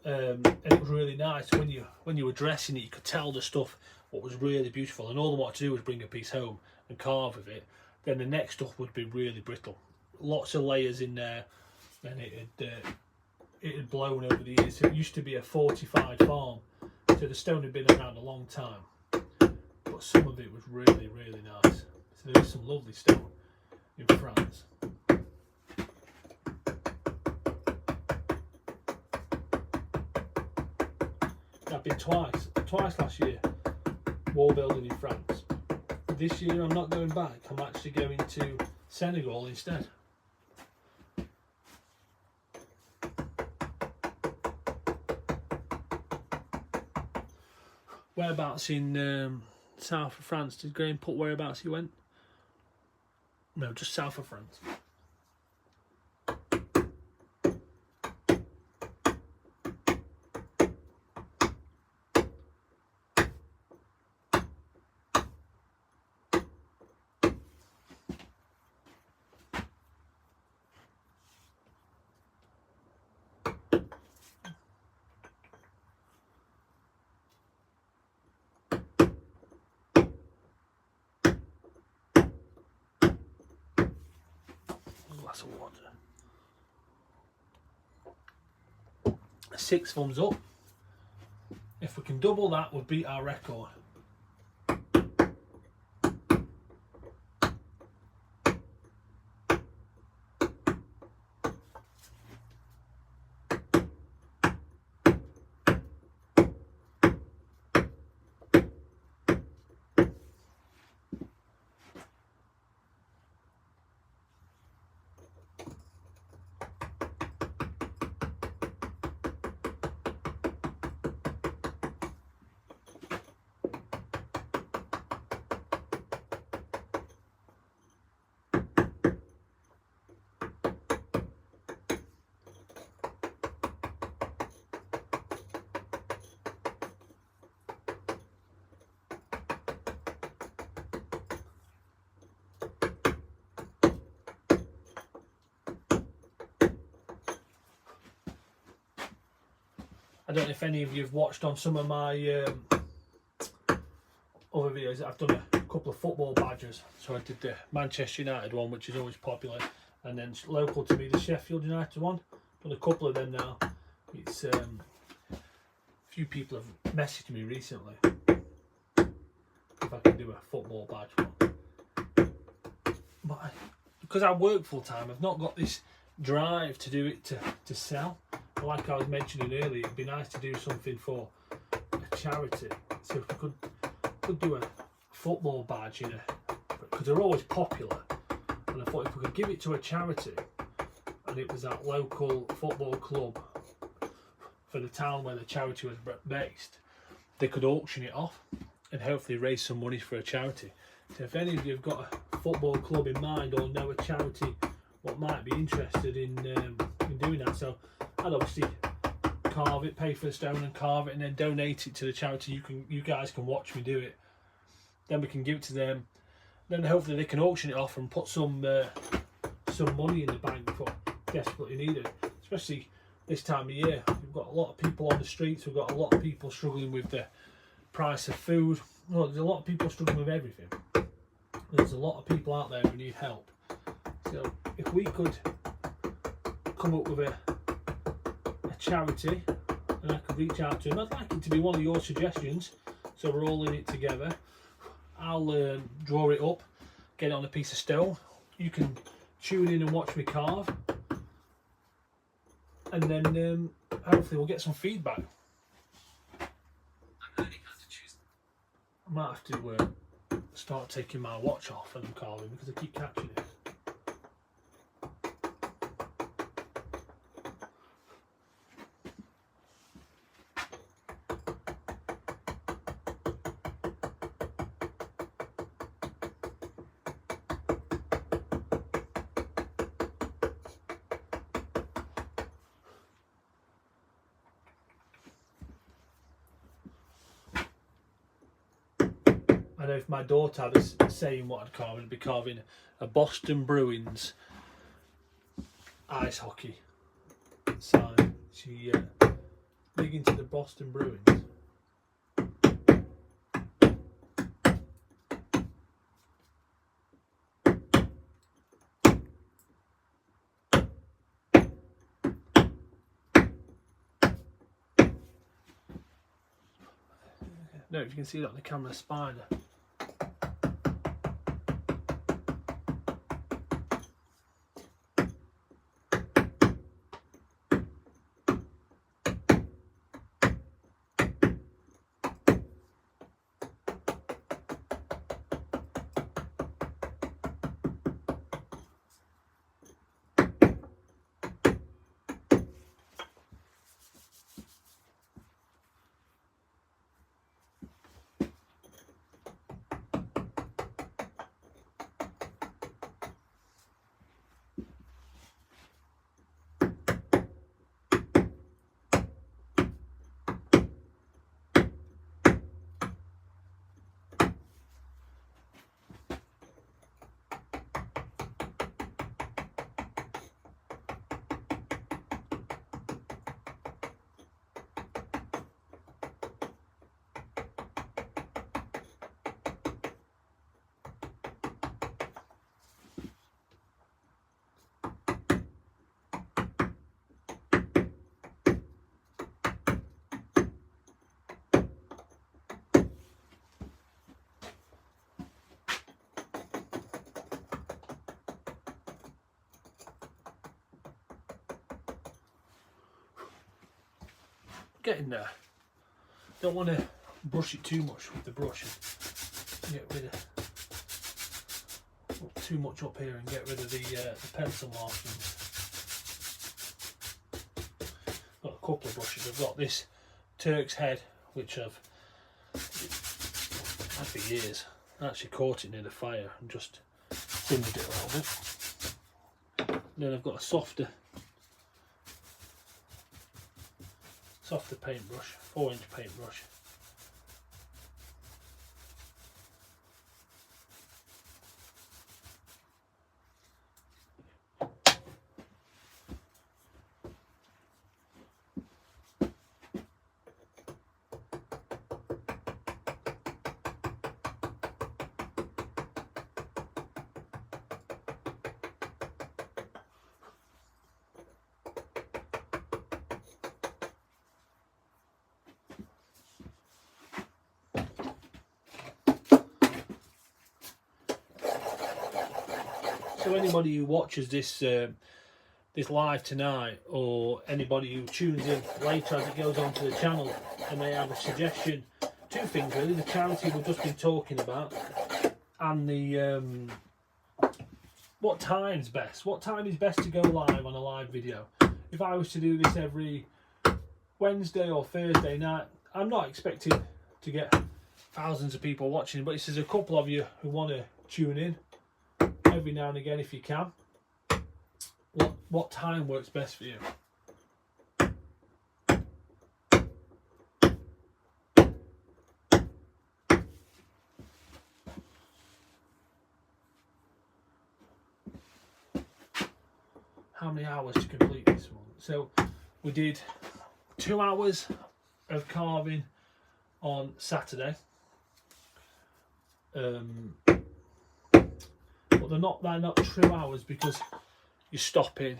and it was really nice. When you were dressing it, you could tell the stuff what was really beautiful. And all I wanted to do was bring a piece home and carve with it. Then the next stuff would be really brittle. Lots of layers in there, and it had blown over the years. So it used to be a fortified farm, so the stone had been around a long time. But some of it was really, really nice. So there is some lovely stone in France. I've been twice last year, wall building in France. This year I'm not going back, I'm actually going to Senegal instead. Whereabouts in south of France did Graham put whereabouts he went? No, just south of France. Glass of water. 6 thumbs up. If we can double that, we'll beat our record. I don't know if any of you have watched on some of my other videos. I've done a couple of football badges. So I did the Manchester United one, which is always popular, and then local to me, the Sheffield United one. Done a couple of them now. It's a few people have messaged me recently if I can do a football badge one. But because I work full time, I've not got this drive to do it to sell. Like I was mentioning earlier, it'd be nice to do something for a charity. So if we could do a football badge because they're always popular, and I thought if we could give it to a charity, and it was that local football club for the town where the charity was based, they could auction it off and hopefully raise some money for a charity. So if any of you have got a football club in mind or know a charity what might be interested in doing that, so I'd obviously carve it, pay for the stone and carve it, and then donate it to the charity. You guys can watch me do it. Then we can give it to them. Then hopefully they can auction it off and put some money in the bank for desperately needed. Especially this time of year, we've got a lot of people on the streets. We've got a lot of people struggling with the price of food. Well, there's a lot of people struggling with everything. There's a lot of people out there who need help. So if we could come up with a charity and I could reach out to them, I'd like it to be one of your suggestions, so we're all in it together. I'll draw it up, get it on a piece of stone. You can tune in and watch me carve, and then hopefully we'll get some feedback. I might have to start taking my watch off when I'm carving because I keep catching it. know if my daughter had a saying what I'd carve, I'd be carving a Boston Bruins ice hockey sign. She big into the Boston Bruins. No, if you can see that on the camera, spider. Getting there. Don't want to brush it too much with the brush and get rid of too much up here and get rid of the pencil markings. Got a couple of brushes. I've got this Turk's Head, which I've had for years. I actually caught it near the fire and just singed it a little bit. And then I've got a softer paintbrush, 4-inch paintbrush. So anybody who watches this this live tonight, or anybody who tunes in later as it goes onto the channel, and they have a suggestion, two things really: the charity we've just been talking about, and the what time's best. What time is best to go live on a live video? If I was to do this every Wednesday or Thursday night, I'm not expecting to get thousands of people watching, but if there's a couple of you who want to tune in every now and again, if you can, what time works best for you? How many hours to complete this one? So we did 2 hours of carving on Saturday. But they're not true hours, because you're stopping,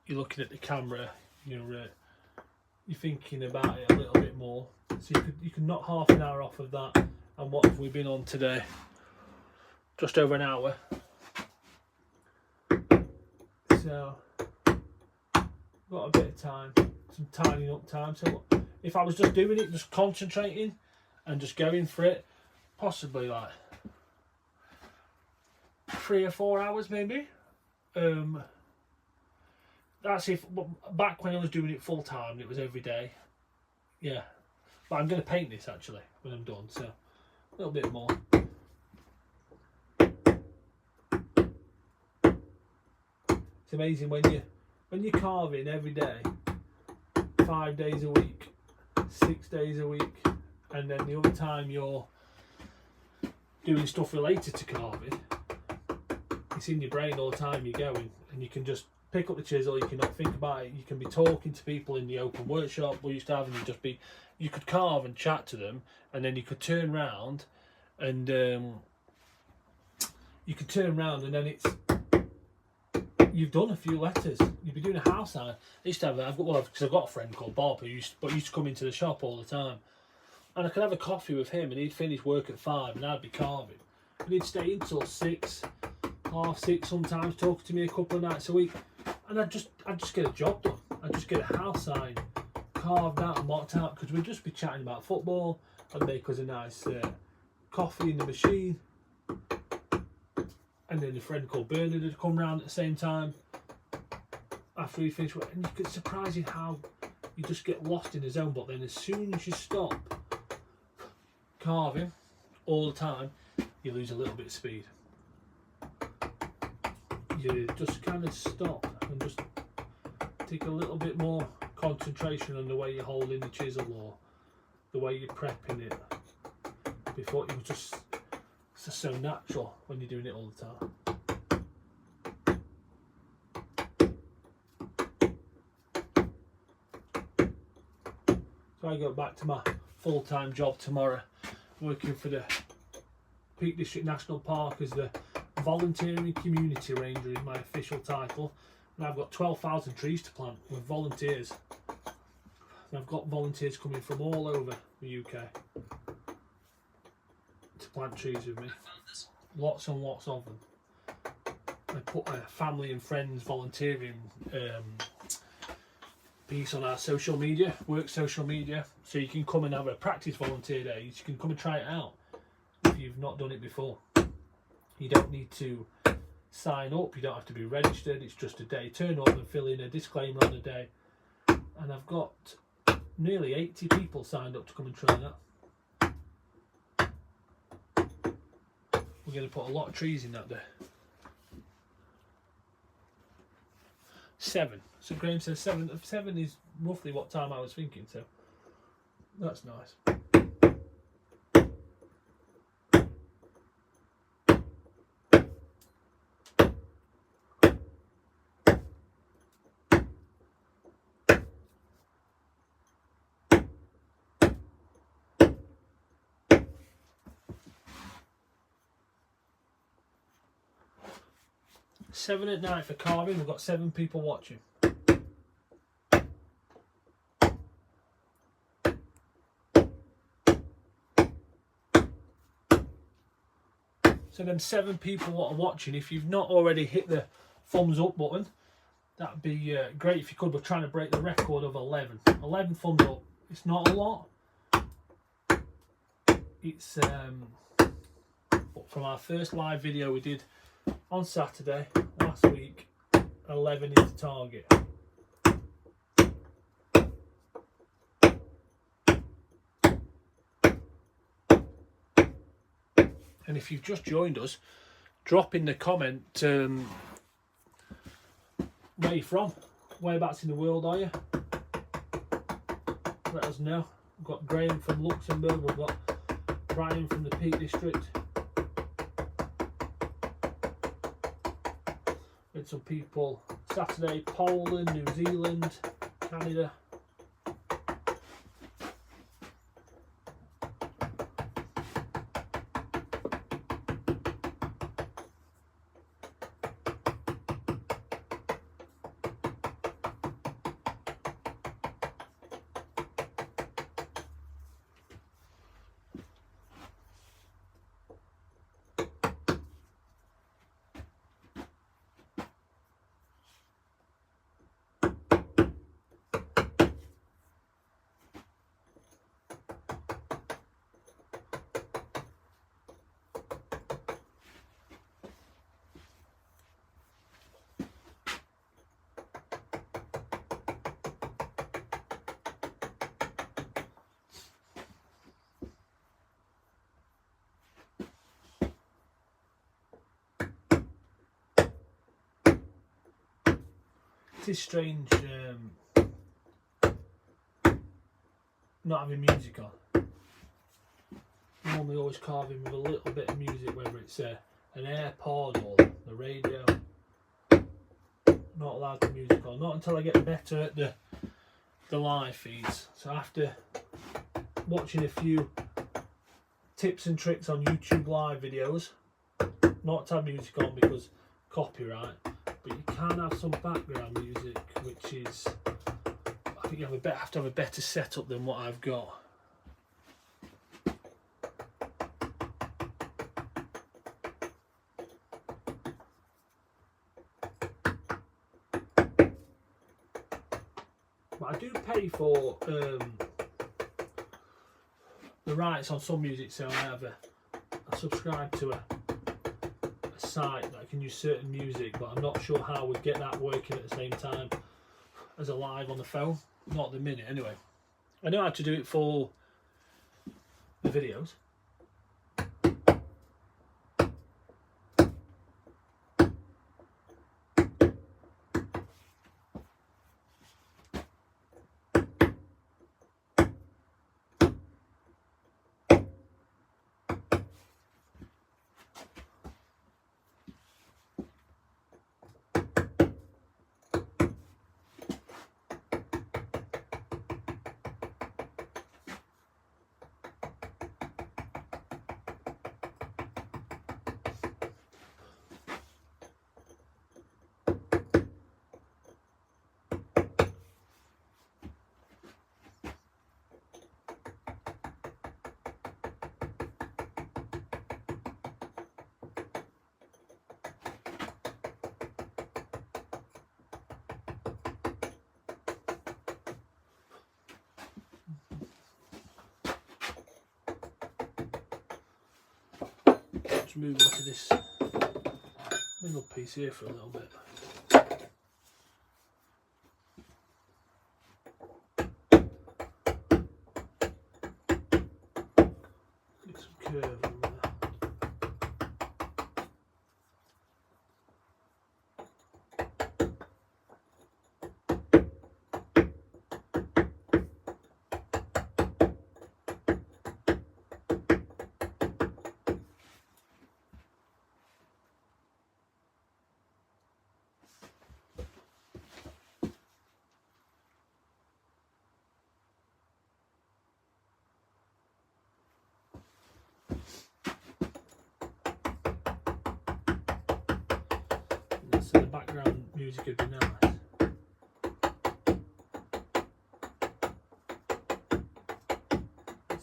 you're looking at the camera, you're thinking about it a little bit more. So you can knock half an hour off of that. And what have we been on today? Just over an hour. So got a bit of time, some tidying up time. So if I was just doing it, just concentrating and just going for it, possibly like 3 or 4 hours maybe. That's if back when I was doing it full time, it was every day. Yeah, but I'm going to paint this actually when I'm done, so a little bit more. It's amazing when you're carving every day, 5 days a week, 6 days a week, and then the other time you're doing stuff related to carving, it's in your brain all the time you're going, and you can just pick up the chisel, you cannot think about it, you can be talking to people in the open workshop we used to have, and you could carve and chat to them, and then you could turn round and then it's you've done a few letters. You'd be doing a house sign. I used to have because I've got a friend called Bob who used to come into the shop all the time, and I could have a coffee with him, and he'd finish work at 5 and I'd be carving, and he'd stay until 6, half 6 sometimes, talking to me a couple of nights a week, and I'd just get a job done. I'd just get a house sign carved out and marked out, because we'd just be chatting about football. I'd make us a nice coffee in the machine, and then a friend called Bernard would come round at the same time after we finished work, and you could surprise you how you just get lost in the zone. But then as soon as you stop carving all the time, you lose a little bit of speed. You just kind of stop and just take a little bit more concentration on the way you're holding the chisel or the way you're prepping it. Before, it was just, it's just so natural when you're doing it all the time. So I go back to my full-time job tomorrow, working for the Peak District National Park as the Volunteering Community Ranger is my official title, and I've got 12,000 trees to plant with volunteers. And I've got volunteers coming from all over the UK to plant trees with me. Lots and lots of them. I put a family and friends volunteering piece on our social media, work social media, so you can come and have a practice volunteer day. You can come and try it out if you've not done it before. You don't need to sign up, you don't have to be registered, it's just a day. Turn up and fill in a disclaimer on the day. And I've got nearly 80 people signed up to come and try that. We're going to put a lot of trees in that day. 7. So Graham says 7. 7 is roughly what time I was thinking, so that's nice. 7 at night for carving. We've got 7 people watching. So them 7 people what are watching, if you've not already hit the thumbs up button, that'd be great if you could. We're trying to break the record of 11. 11 thumbs up. It's not a lot. It's but from our first live video we did on Saturday last week, 11 is the target. And if you've just joined us, drop in the comment where you're from, whereabouts in the world are you? Let us know. We've got Graham from Luxembourg, we've got Brian from the Peak District. We had some people Saturday, Poland, New Zealand, Canada. It is strange not having music on. I'm normally always carving with a little bit of music it's an AirPod or the radio. Not allowed the music on. Not until I get better at the live feeds. So after watching a few tips and tricks on YouTube live videos, not to have music on because copyright, but you can have some background music, which is, I think you have to have a better setup than what I've got. But I do pay for the rights on some music, so I subscribe to a site that I can use certain music, but I'm not sure how I would get that working at the same time as a live on the phone. Not at the minute, anyway. I know how to do it for the videos. Let's move into this middle piece here for a little bit. Get some curve on there. So the background music would be nice.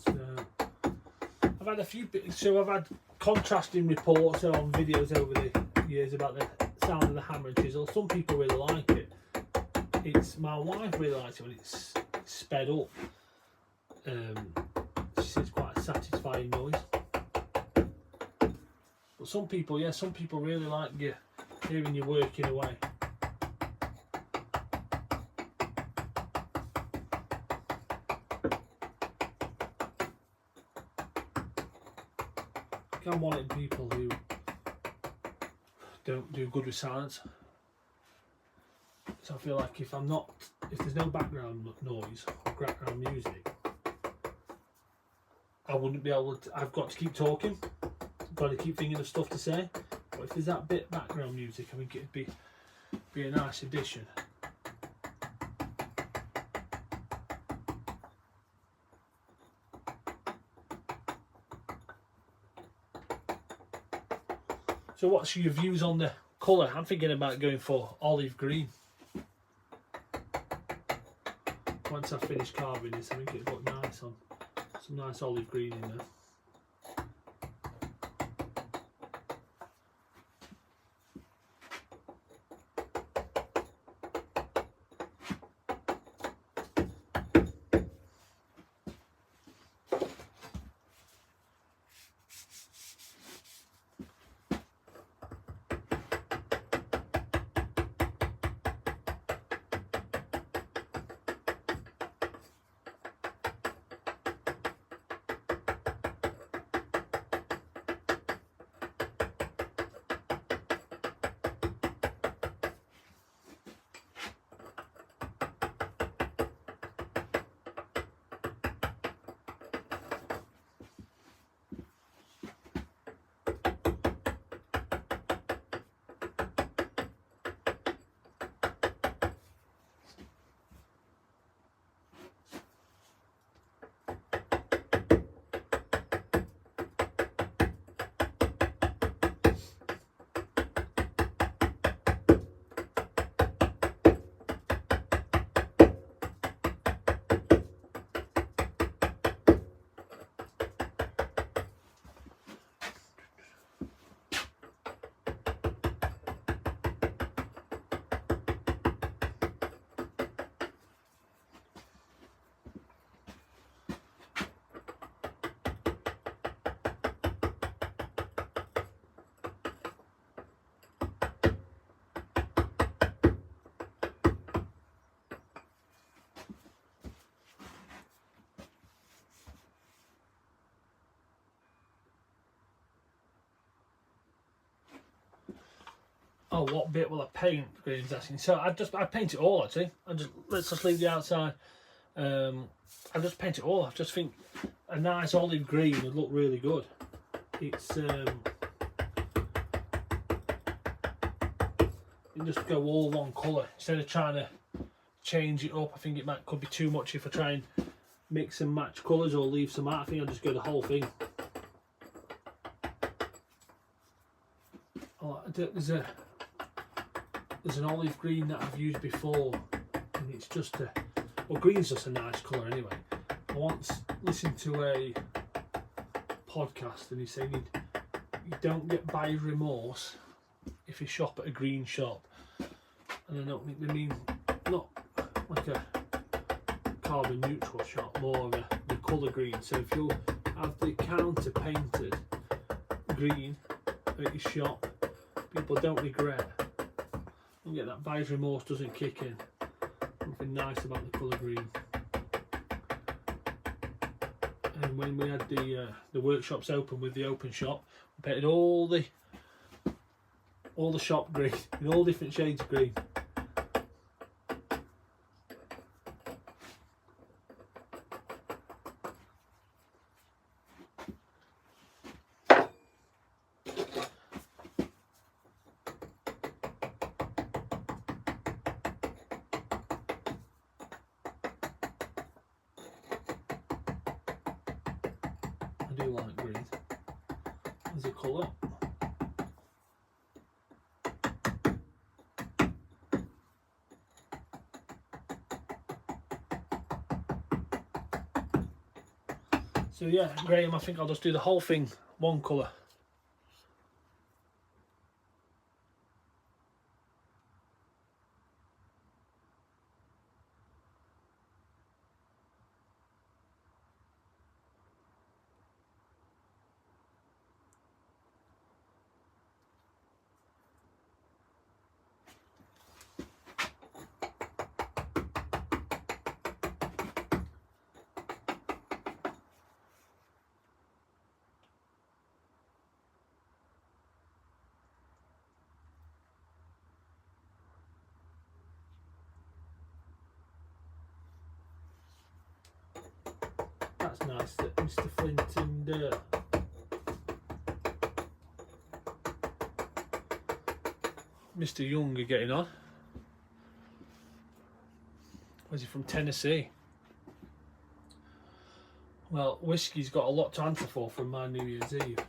So I've had a few bits, so I've had contrasting reports on videos over the years about the sound of the hammer and chisel. Some people really like it. It's my wife really likes it when it's sped up. She says it's quite a satisfying noise. But some people, yeah, some people really like hearing you working away. I'm one of the people who don't do good with silence. So I feel like if there's no background noise or background music, I wouldn't be able to, I've got to keep talking. I've got to keep thinking of stuff to say. But if there's that bit background music, I think it'd be a nice addition. So what's your views on the colour? I'm thinking about going for olive green. Once I finish carving this, I think it'll look nice on some nice olive green in there. Oh, what bit will I paint? Green's asking. So I paint it all actually. Let's just leave the outside. I just paint it all. I just think a nice olive green would look really good. It's you just go all one colour instead of trying to change it up. I think could be too much if I try and mix and match colours or leave some out. I think I'll just go the whole thing. Oh, there's an olive green that I've used before, and it's just well, green's just a nice colour anyway. I once listened to a podcast and he's saying you don't get buyer's remorse if you shop at a green shop, and I don't think they mean not like a carbon neutral shop, more of the colour green. So if you have the counter painted green at your shop, people don't regret. Don't get that buyer's remorse, doesn't kick in. Something nice about the colour green. And when we had the workshops open with the open shop, we painted all the shop green in all different shades of green. I do like green as a colour. So yeah, Graham, I think I'll just do the whole thing one colour. That's nice that Mr. Flint and Mr. Young are getting on. Was he from Tennessee? Well, whiskey's got a lot to answer for from my New Year's Eve.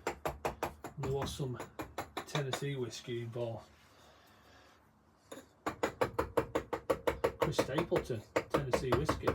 There was some Tennessee whiskey involved. Chris Stapleton, Tennessee whiskey.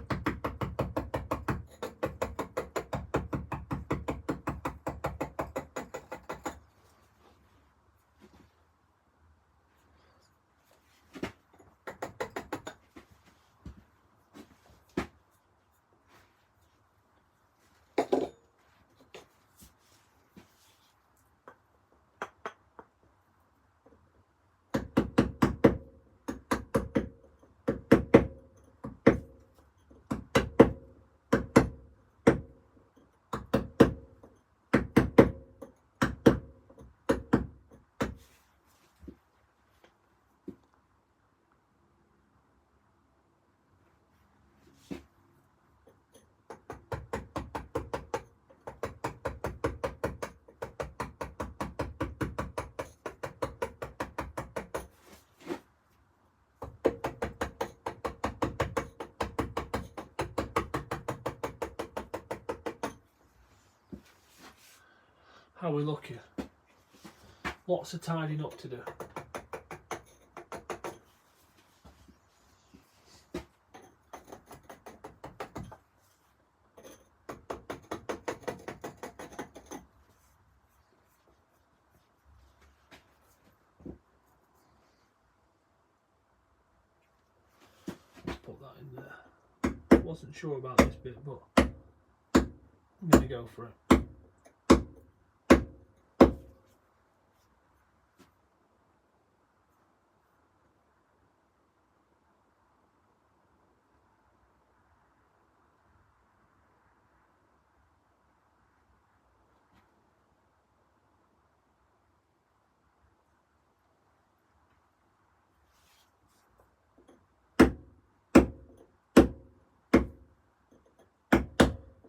How are we looking? Lots of tidying up to do. Put that in there. Wasn't sure about this bit, but I'm going to go for it.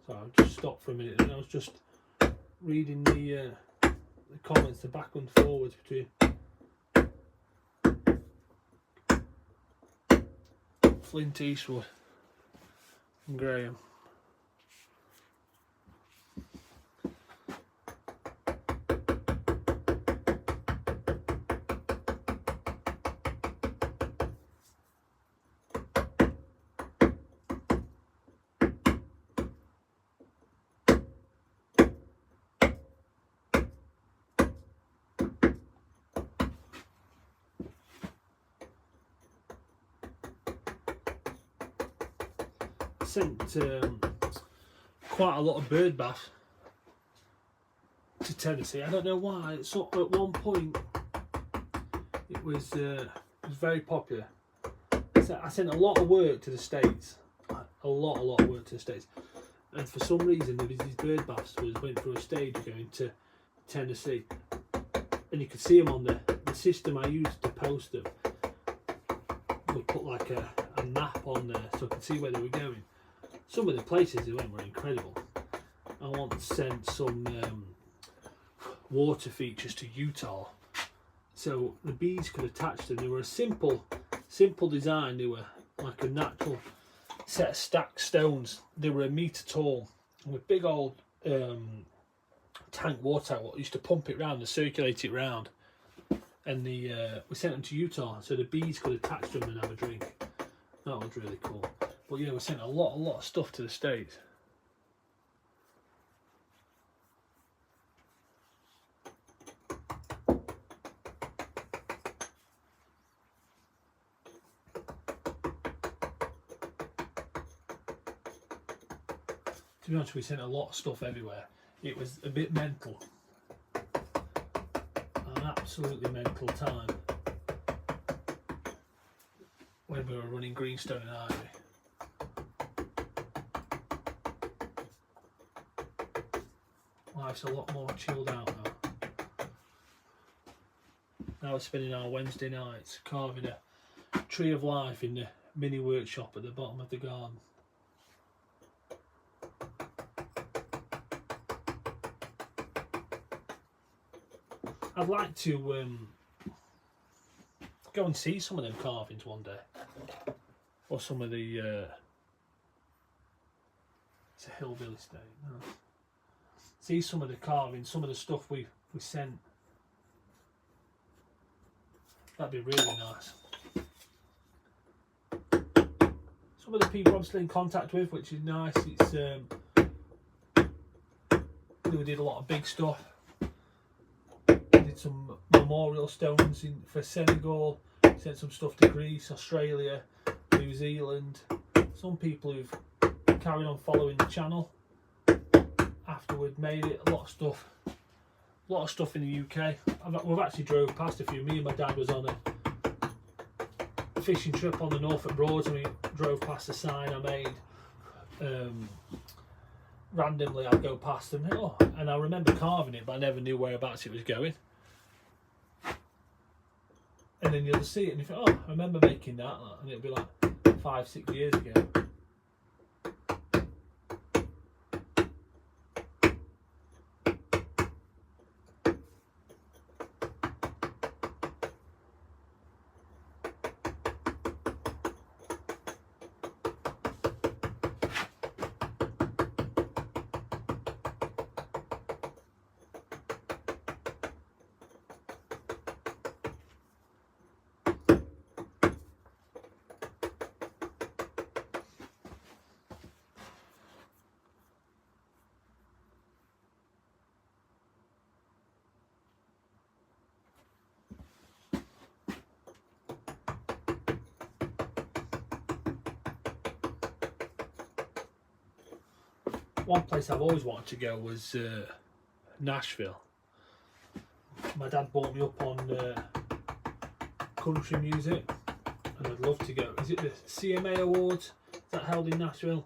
So I just stopped for a minute and I was just reading the comments, the back and forwards between Flint Eastwood and Graham. Sent quite a lot of bird bath to Tennessee. I don't know why. So at one point it was very popular. I sent a lot of work to the States, a lot of work to the States, and for some reason there was these bird baths went through a stage going to Tennessee, and you could see them on the system I used to post them. We put like a map on there so I could see where they were going. Some of the places they went were incredible. I once sent some water features to Utah, so the bees could attach them. They were a simple design. They were like a natural set of stacked stones. They were 1 metre tall with big old tank water. What used to pump it round and circulate it round. And we sent them to Utah so the bees could attach them and have a drink. That was really cool. But yeah, we sent a lot of stuff to the States. To be honest, we sent a lot of stuff everywhere. It was a bit mental. An absolutely mental time when we were running Greenstone and Ivy. Life's a lot more chilled out now. Now we're spending our Wednesday nights carving a tree of life in the mini workshop at the bottom of the garden. I'd like to go and see some of them carvings one day, or some of the it's a hillbilly state. No. See some of the carvings, some of the stuff we sent. That'd be really nice. Some of the people I'm still in contact with, which is nice. It's we did a lot of big stuff. Did some memorial stones for Senegal. Sent some stuff to Greece, Australia, New Zealand. Some people who've carried on following the channel afterward made it. A lot of stuff in the UK. We've actually drove past a few. Me and my dad was on a fishing trip on the Norfolk Broads and we drove past a sign I made. Randomly I'd go past them and I remember carving it, but I never knew whereabouts it was going. And then you'll see it and you think, oh, I remember making that, and it'll be like 5-6 years ago. One place I've always wanted to go was Nashville. My dad brought me up on country music and I'd love to go. Is it the CMA Awards? Is that held in Nashville?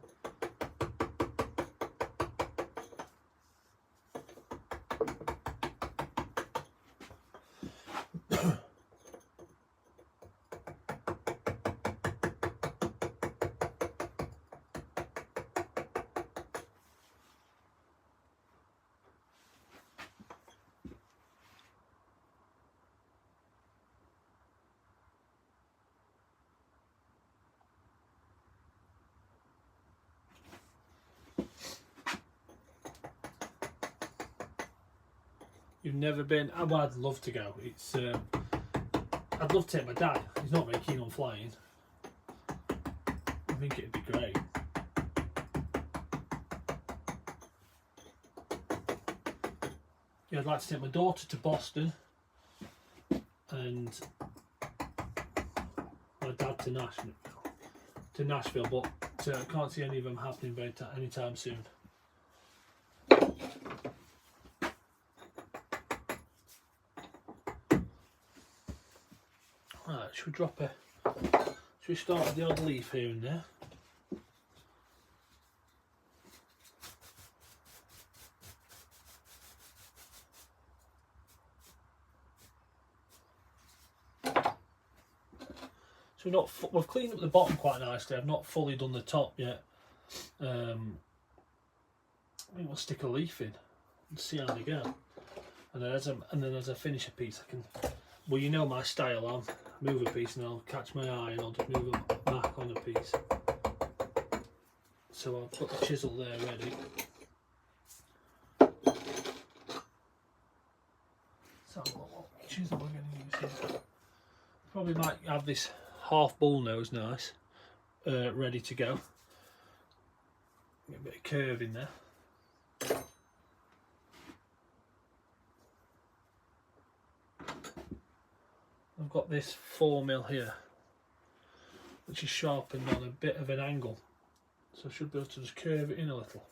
You've never been? Oh, well, I'd love to go. It's I'd love to take my dad. He's not very keen on flying. I think it'd be great. Yeah, I'd like to take my daughter to Boston and my dad to Nashville, but I can't see any of them happening anytime soon. Right, should we start with the odd leaf here and there? So we've cleaned up the bottom quite nicely. I've not fully done the top yet. I think we'll stick a leaf in and see how they go. And then as I finish a piece, I can. Well, you know my style. I'll move a piece and I'll catch my eye and I'll just move it back on a piece. So I'll put the chisel there ready. So what chisel we're going to use here? Probably might have this half bull nose nice, ready to go. Get a bit of curve in there. I've got this 4mm here, which is sharpened on a bit of an angle, so I should be able to just curve it in a little.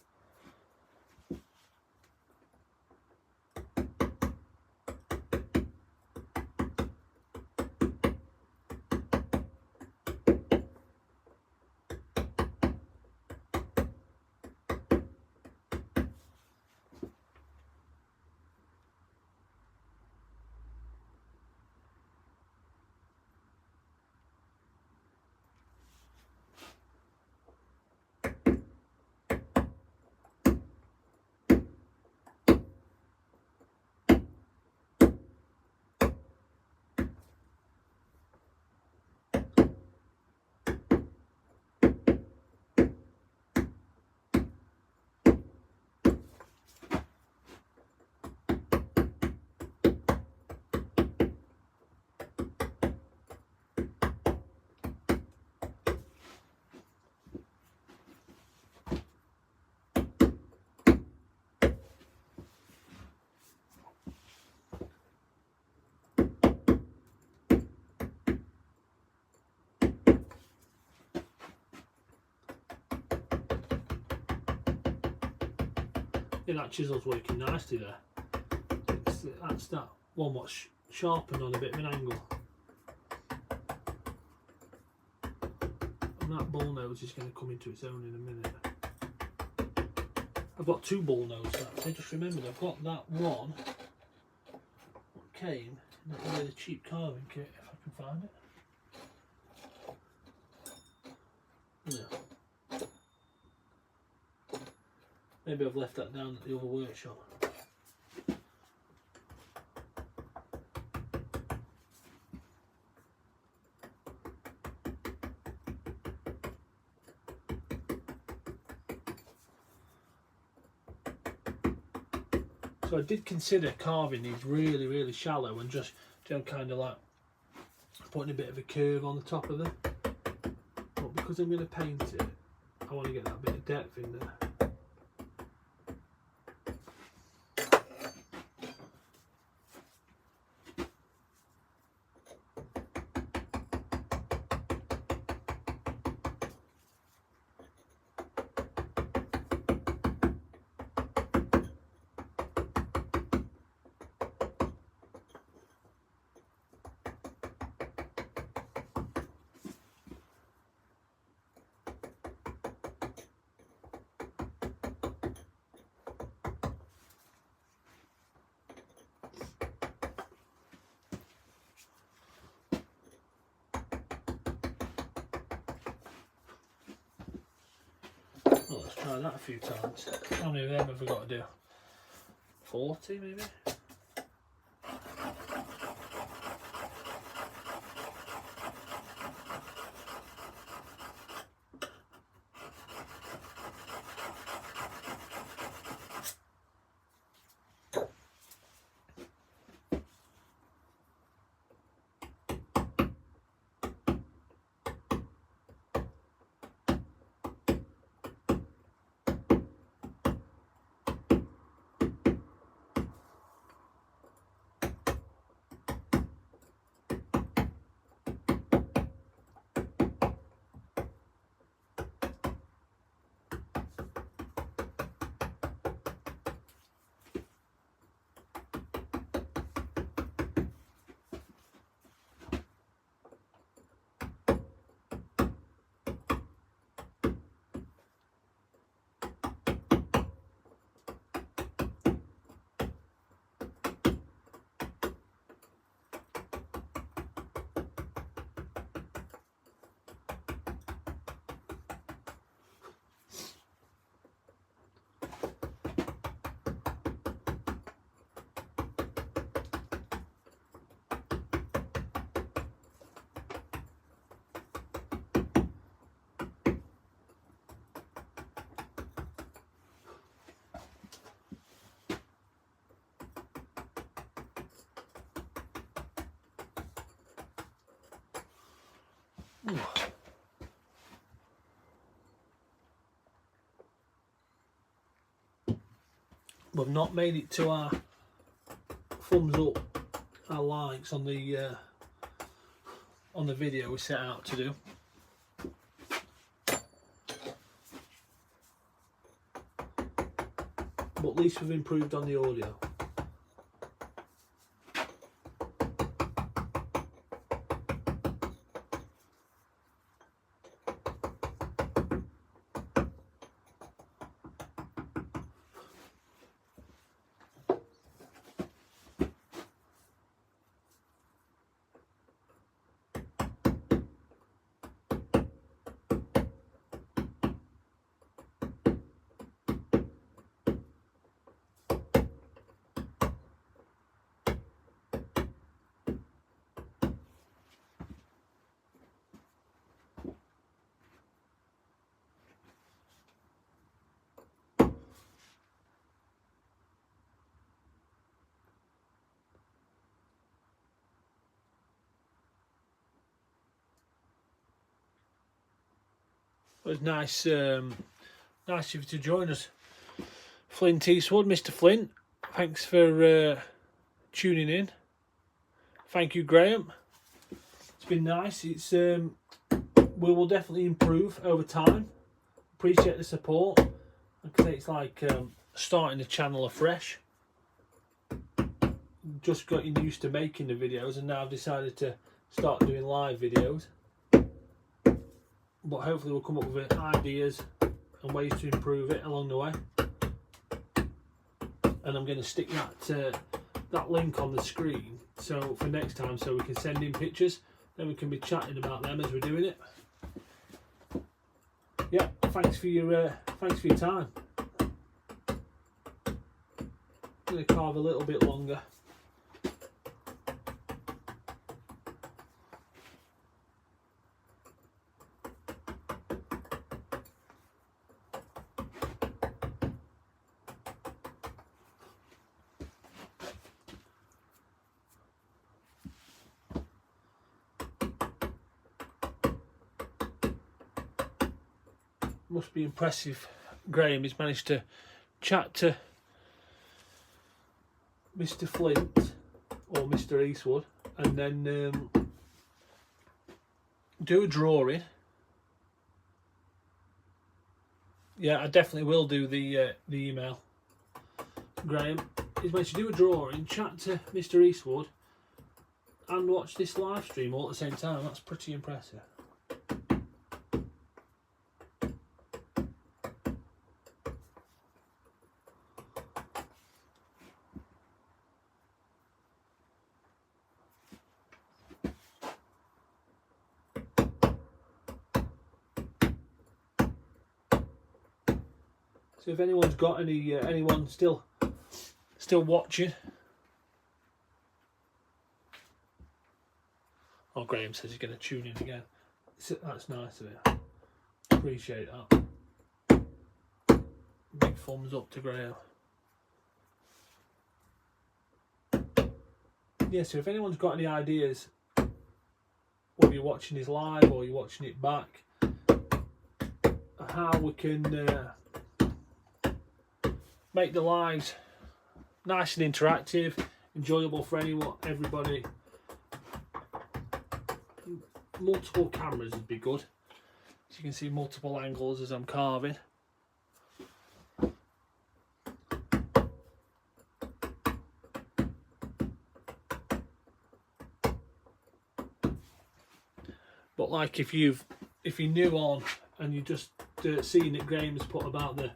Yeah, that chisel's working nicely there. That's that one what's sharpened on a bit of an angle. And that bull nose is going to come into its own in a minute. I've got two bull noses actually, just remembered I've got that one that came in that really cheap carving kit, if I can find it. Yeah. Maybe I've left that down at the other workshop. So I did consider carving these really, really shallow and just kind of like putting a bit of a curve on the top of them. But because I'm going to paint it, I want to get that bit of depth in there. Well, let's try that a few times. How many of them have we got to do? 40 maybe? We've not made it to our thumbs up, our likes on the video we set out to do. But at least we've improved on the audio. It was nice, nice of you to join us, Flint Eastwood, Mr. Flint. Thanks for tuning in. Thank you, Graham. It's been nice. It's we will definitely improve over time. Appreciate the support. Like I say, it's like starting the channel afresh. Just getting used to making the videos, and now I've decided to start doing live videos. But hopefully we'll come up with ideas and ways to improve it along the way. And I'm going to stick that link on the screen so for next time, so we can send in pictures. Then we can be chatting about them as we're doing it. Yeah, thanks for your time. I'm going to carve a little bit longer. Must be impressive. Graham has managed to chat to Mr. Flint or Mr. Eastwood and then do a drawing. Yeah, I definitely will do the email. Graham is managed to do a drawing, chat to Mr. Eastwood and watch this live stream all at the same time. That's pretty impressive. So if anyone's got anyone still watching, oh, Graham says he's going to tune in again. So that's nice of it. Appreciate that. Big thumbs up to Graham. Yeah. So if anyone's got any ideas, whether you're watching this live or you're watching it back, how we can make the lives nice and interactive, enjoyable for everybody. Multiple cameras would be good, so you can see multiple angles as I'm carving. But like if you're new on and you just seeing that Graham's put about the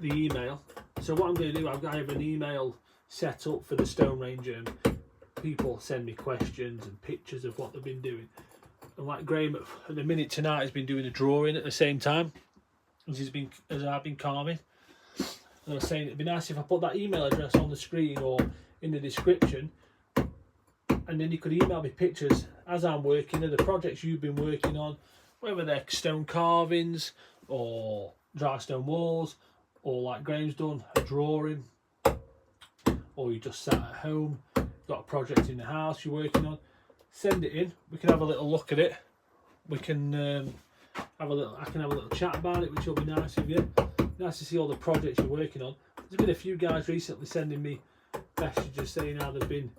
email, so what I'm going to do, I have an email set up for the Stone Range, and people send me questions and pictures of what they've been doing. And like Graham at the minute tonight has been doing a drawing at the same time as I've been carving. And I was saying it'd be nice if I put that email address on the screen or in the description, and then you could email me pictures as I'm working of the projects you've been working on, whether they're stone carvings or dry stone walls, or like Graham's done, a drawing, or you just sat at home, got a project in the house you're working on. send it in. We can have a little look at it. We can I can have a little chat about it, which will be nice of you. Nice to see all the projects you're working on. There's been a few guys recently sending me messages saying how they've been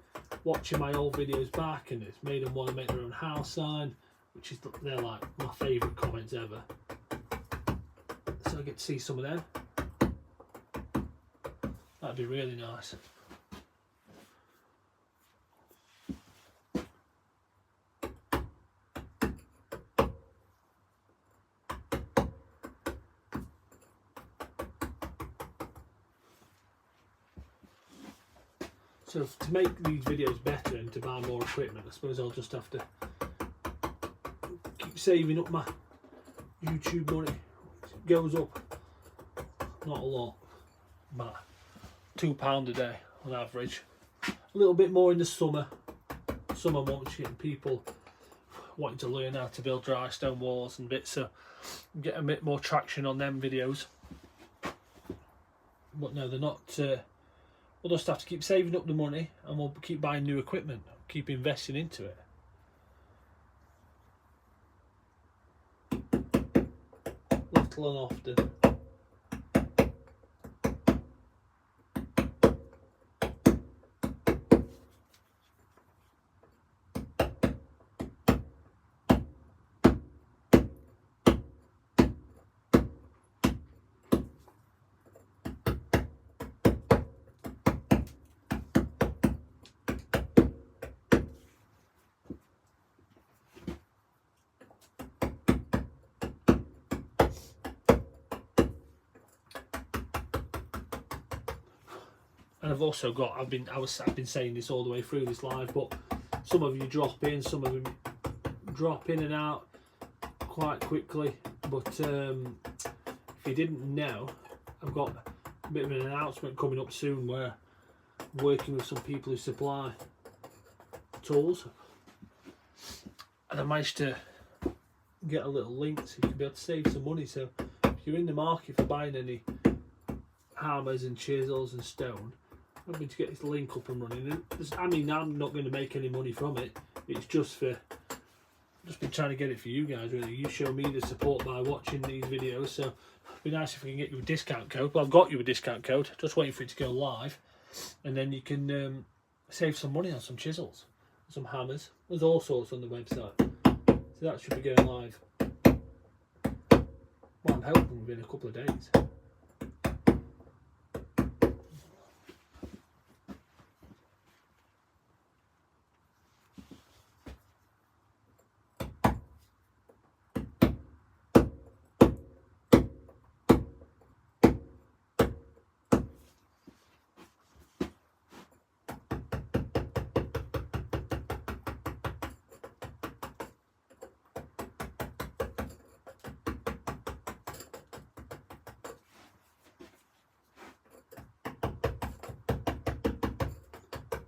watching my old videos back and it's made them want to make their own house sign, which is, they're like my favourite comments ever. So I get to see some of them. That'd be really nice. So to make these videos better and to buy more equipment, I suppose I'll just have to keep saving up my YouTube money. It goes up, not a lot, but £2 a day on average. A little bit more in the summer months, getting people wanting to learn how to build dry stone walls and bits, so get a bit more traction on them videos. But no, they're not. We'll just have to keep saving up the money and we'll keep buying new equipment, keep investing into it. Little and often. And I've also got, I've been saying this all the way through this live, but some of you drop in, some of you drop in and out quite quickly. But if you didn't know, I've got a bit of an announcement coming up soon where I'm working with some people who supply tools, and I managed to get a little link so you can be able to save some money. So if you're in the market for buying any hammers and chisels and stone, I'm going to get this link up and running. I mean, I'm not going to make any money from it. It's just for, just been trying to get it for you guys really. You show me the support by watching these videos, so it'd be nice if we can get you a discount code. Well, I've got you a discount code, just waiting for it to go live, and then you can save some money on some chisels, some hammers. There's all sorts on the website, so that should be going live. Well, I'm hoping within a couple of days.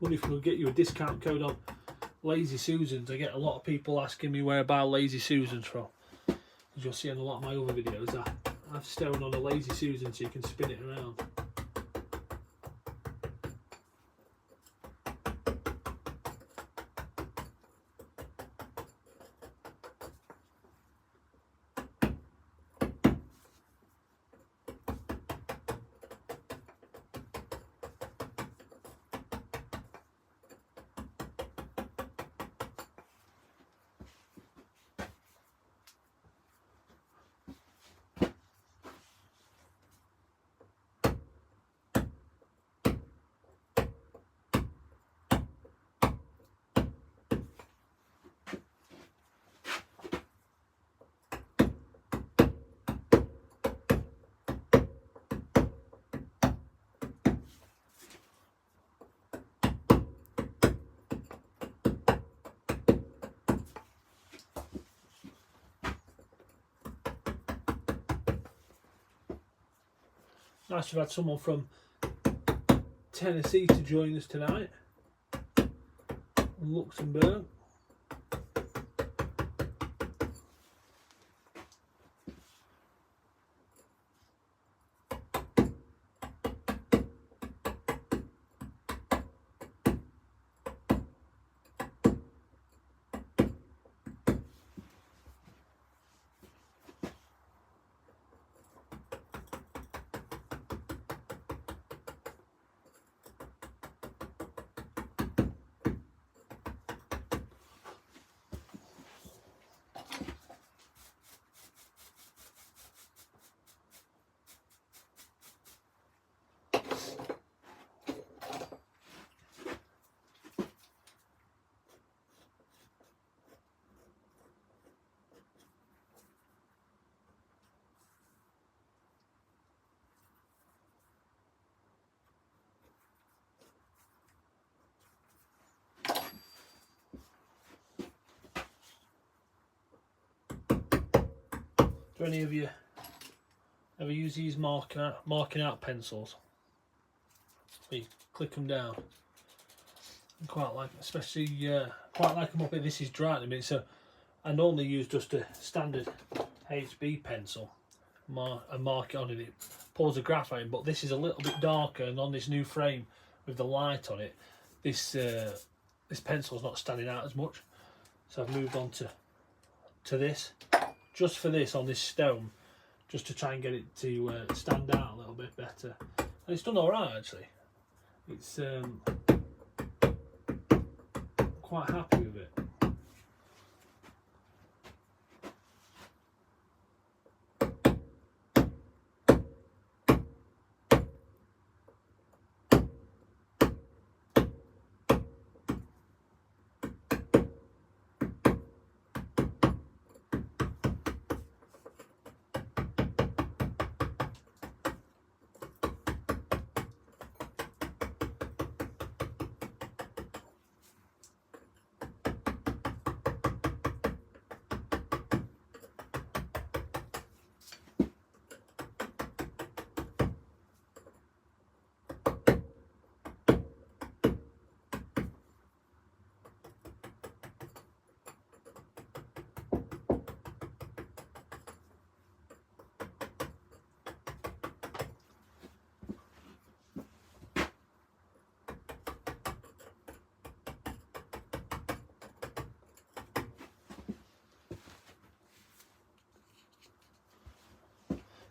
Wonder if we'll get you a discount code on Lazy Susans. I get a lot of people asking me where I buy Lazy Susans from. As you'll see on a lot of my other videos, I have stone on a Lazy Susan so you can spin it around. Nice to have had someone from Tennessee to join us tonight, in Luxembourg. For any of you ever use these marking out pencils, so you click them down. I quite like, especially quite like them up here. This is dry at the minute, so I normally use just a standard HB pencil and mark it on it. It pulls the graphite in, but this is a little bit darker, and on this new frame with the light on it, this this pencil's not standing out as much. So I've moved on to this, just for this on this stone, just to try and get it to stand out a little bit better. And it's done all right actually. It's quite happy with it.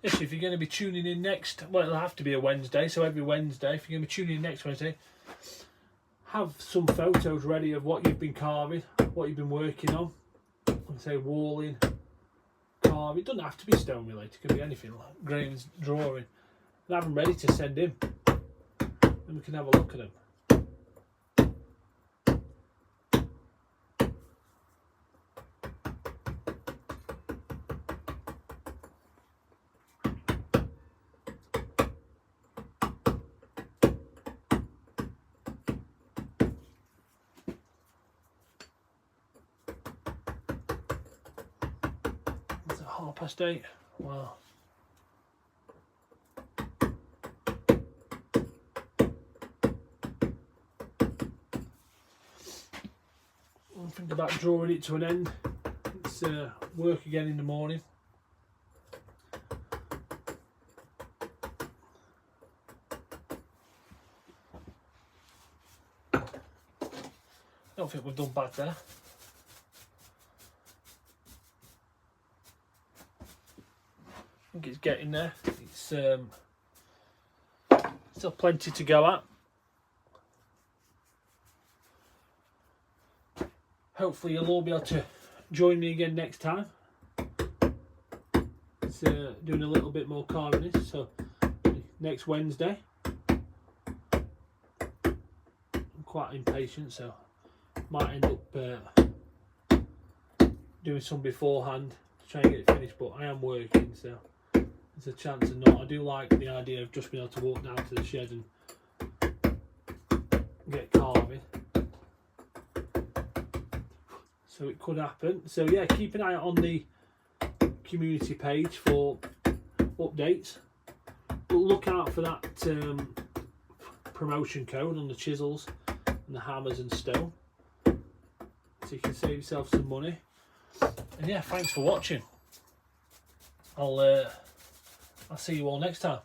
Yes, if you're going to be tuning in next, well, it'll have to be a Wednesday, so every Wednesday, if you're going to be tuning in next Wednesday, have some photos ready of what you've been carving, what you've been working on. Like say walling, carving. It doesn't have to be stone related, it can be anything, like Graham's drawing. And have them ready to send in, and we can have a look at them. It's 8:30. Wow. I'll think about drawing it to an end. It's work again in the morning. I don't think we've done bad there. I think it's getting there. It's still plenty to go at. Hopefully you'll all be able to join me again next time. It's doing a little bit more carving this, so next Wednesday. I'm quite impatient, so might end up doing some beforehand to try and get it finished, but I am working, so there's a chance of not. I do like the idea of just being able to walk down to the shed and get carving. So it could happen. So yeah, keep an eye out on the community page for updates. But look out for that promotion code on the chisels and the hammers and stone, so you can save yourself some money. And yeah, thanks for watching. I'll see you all next time.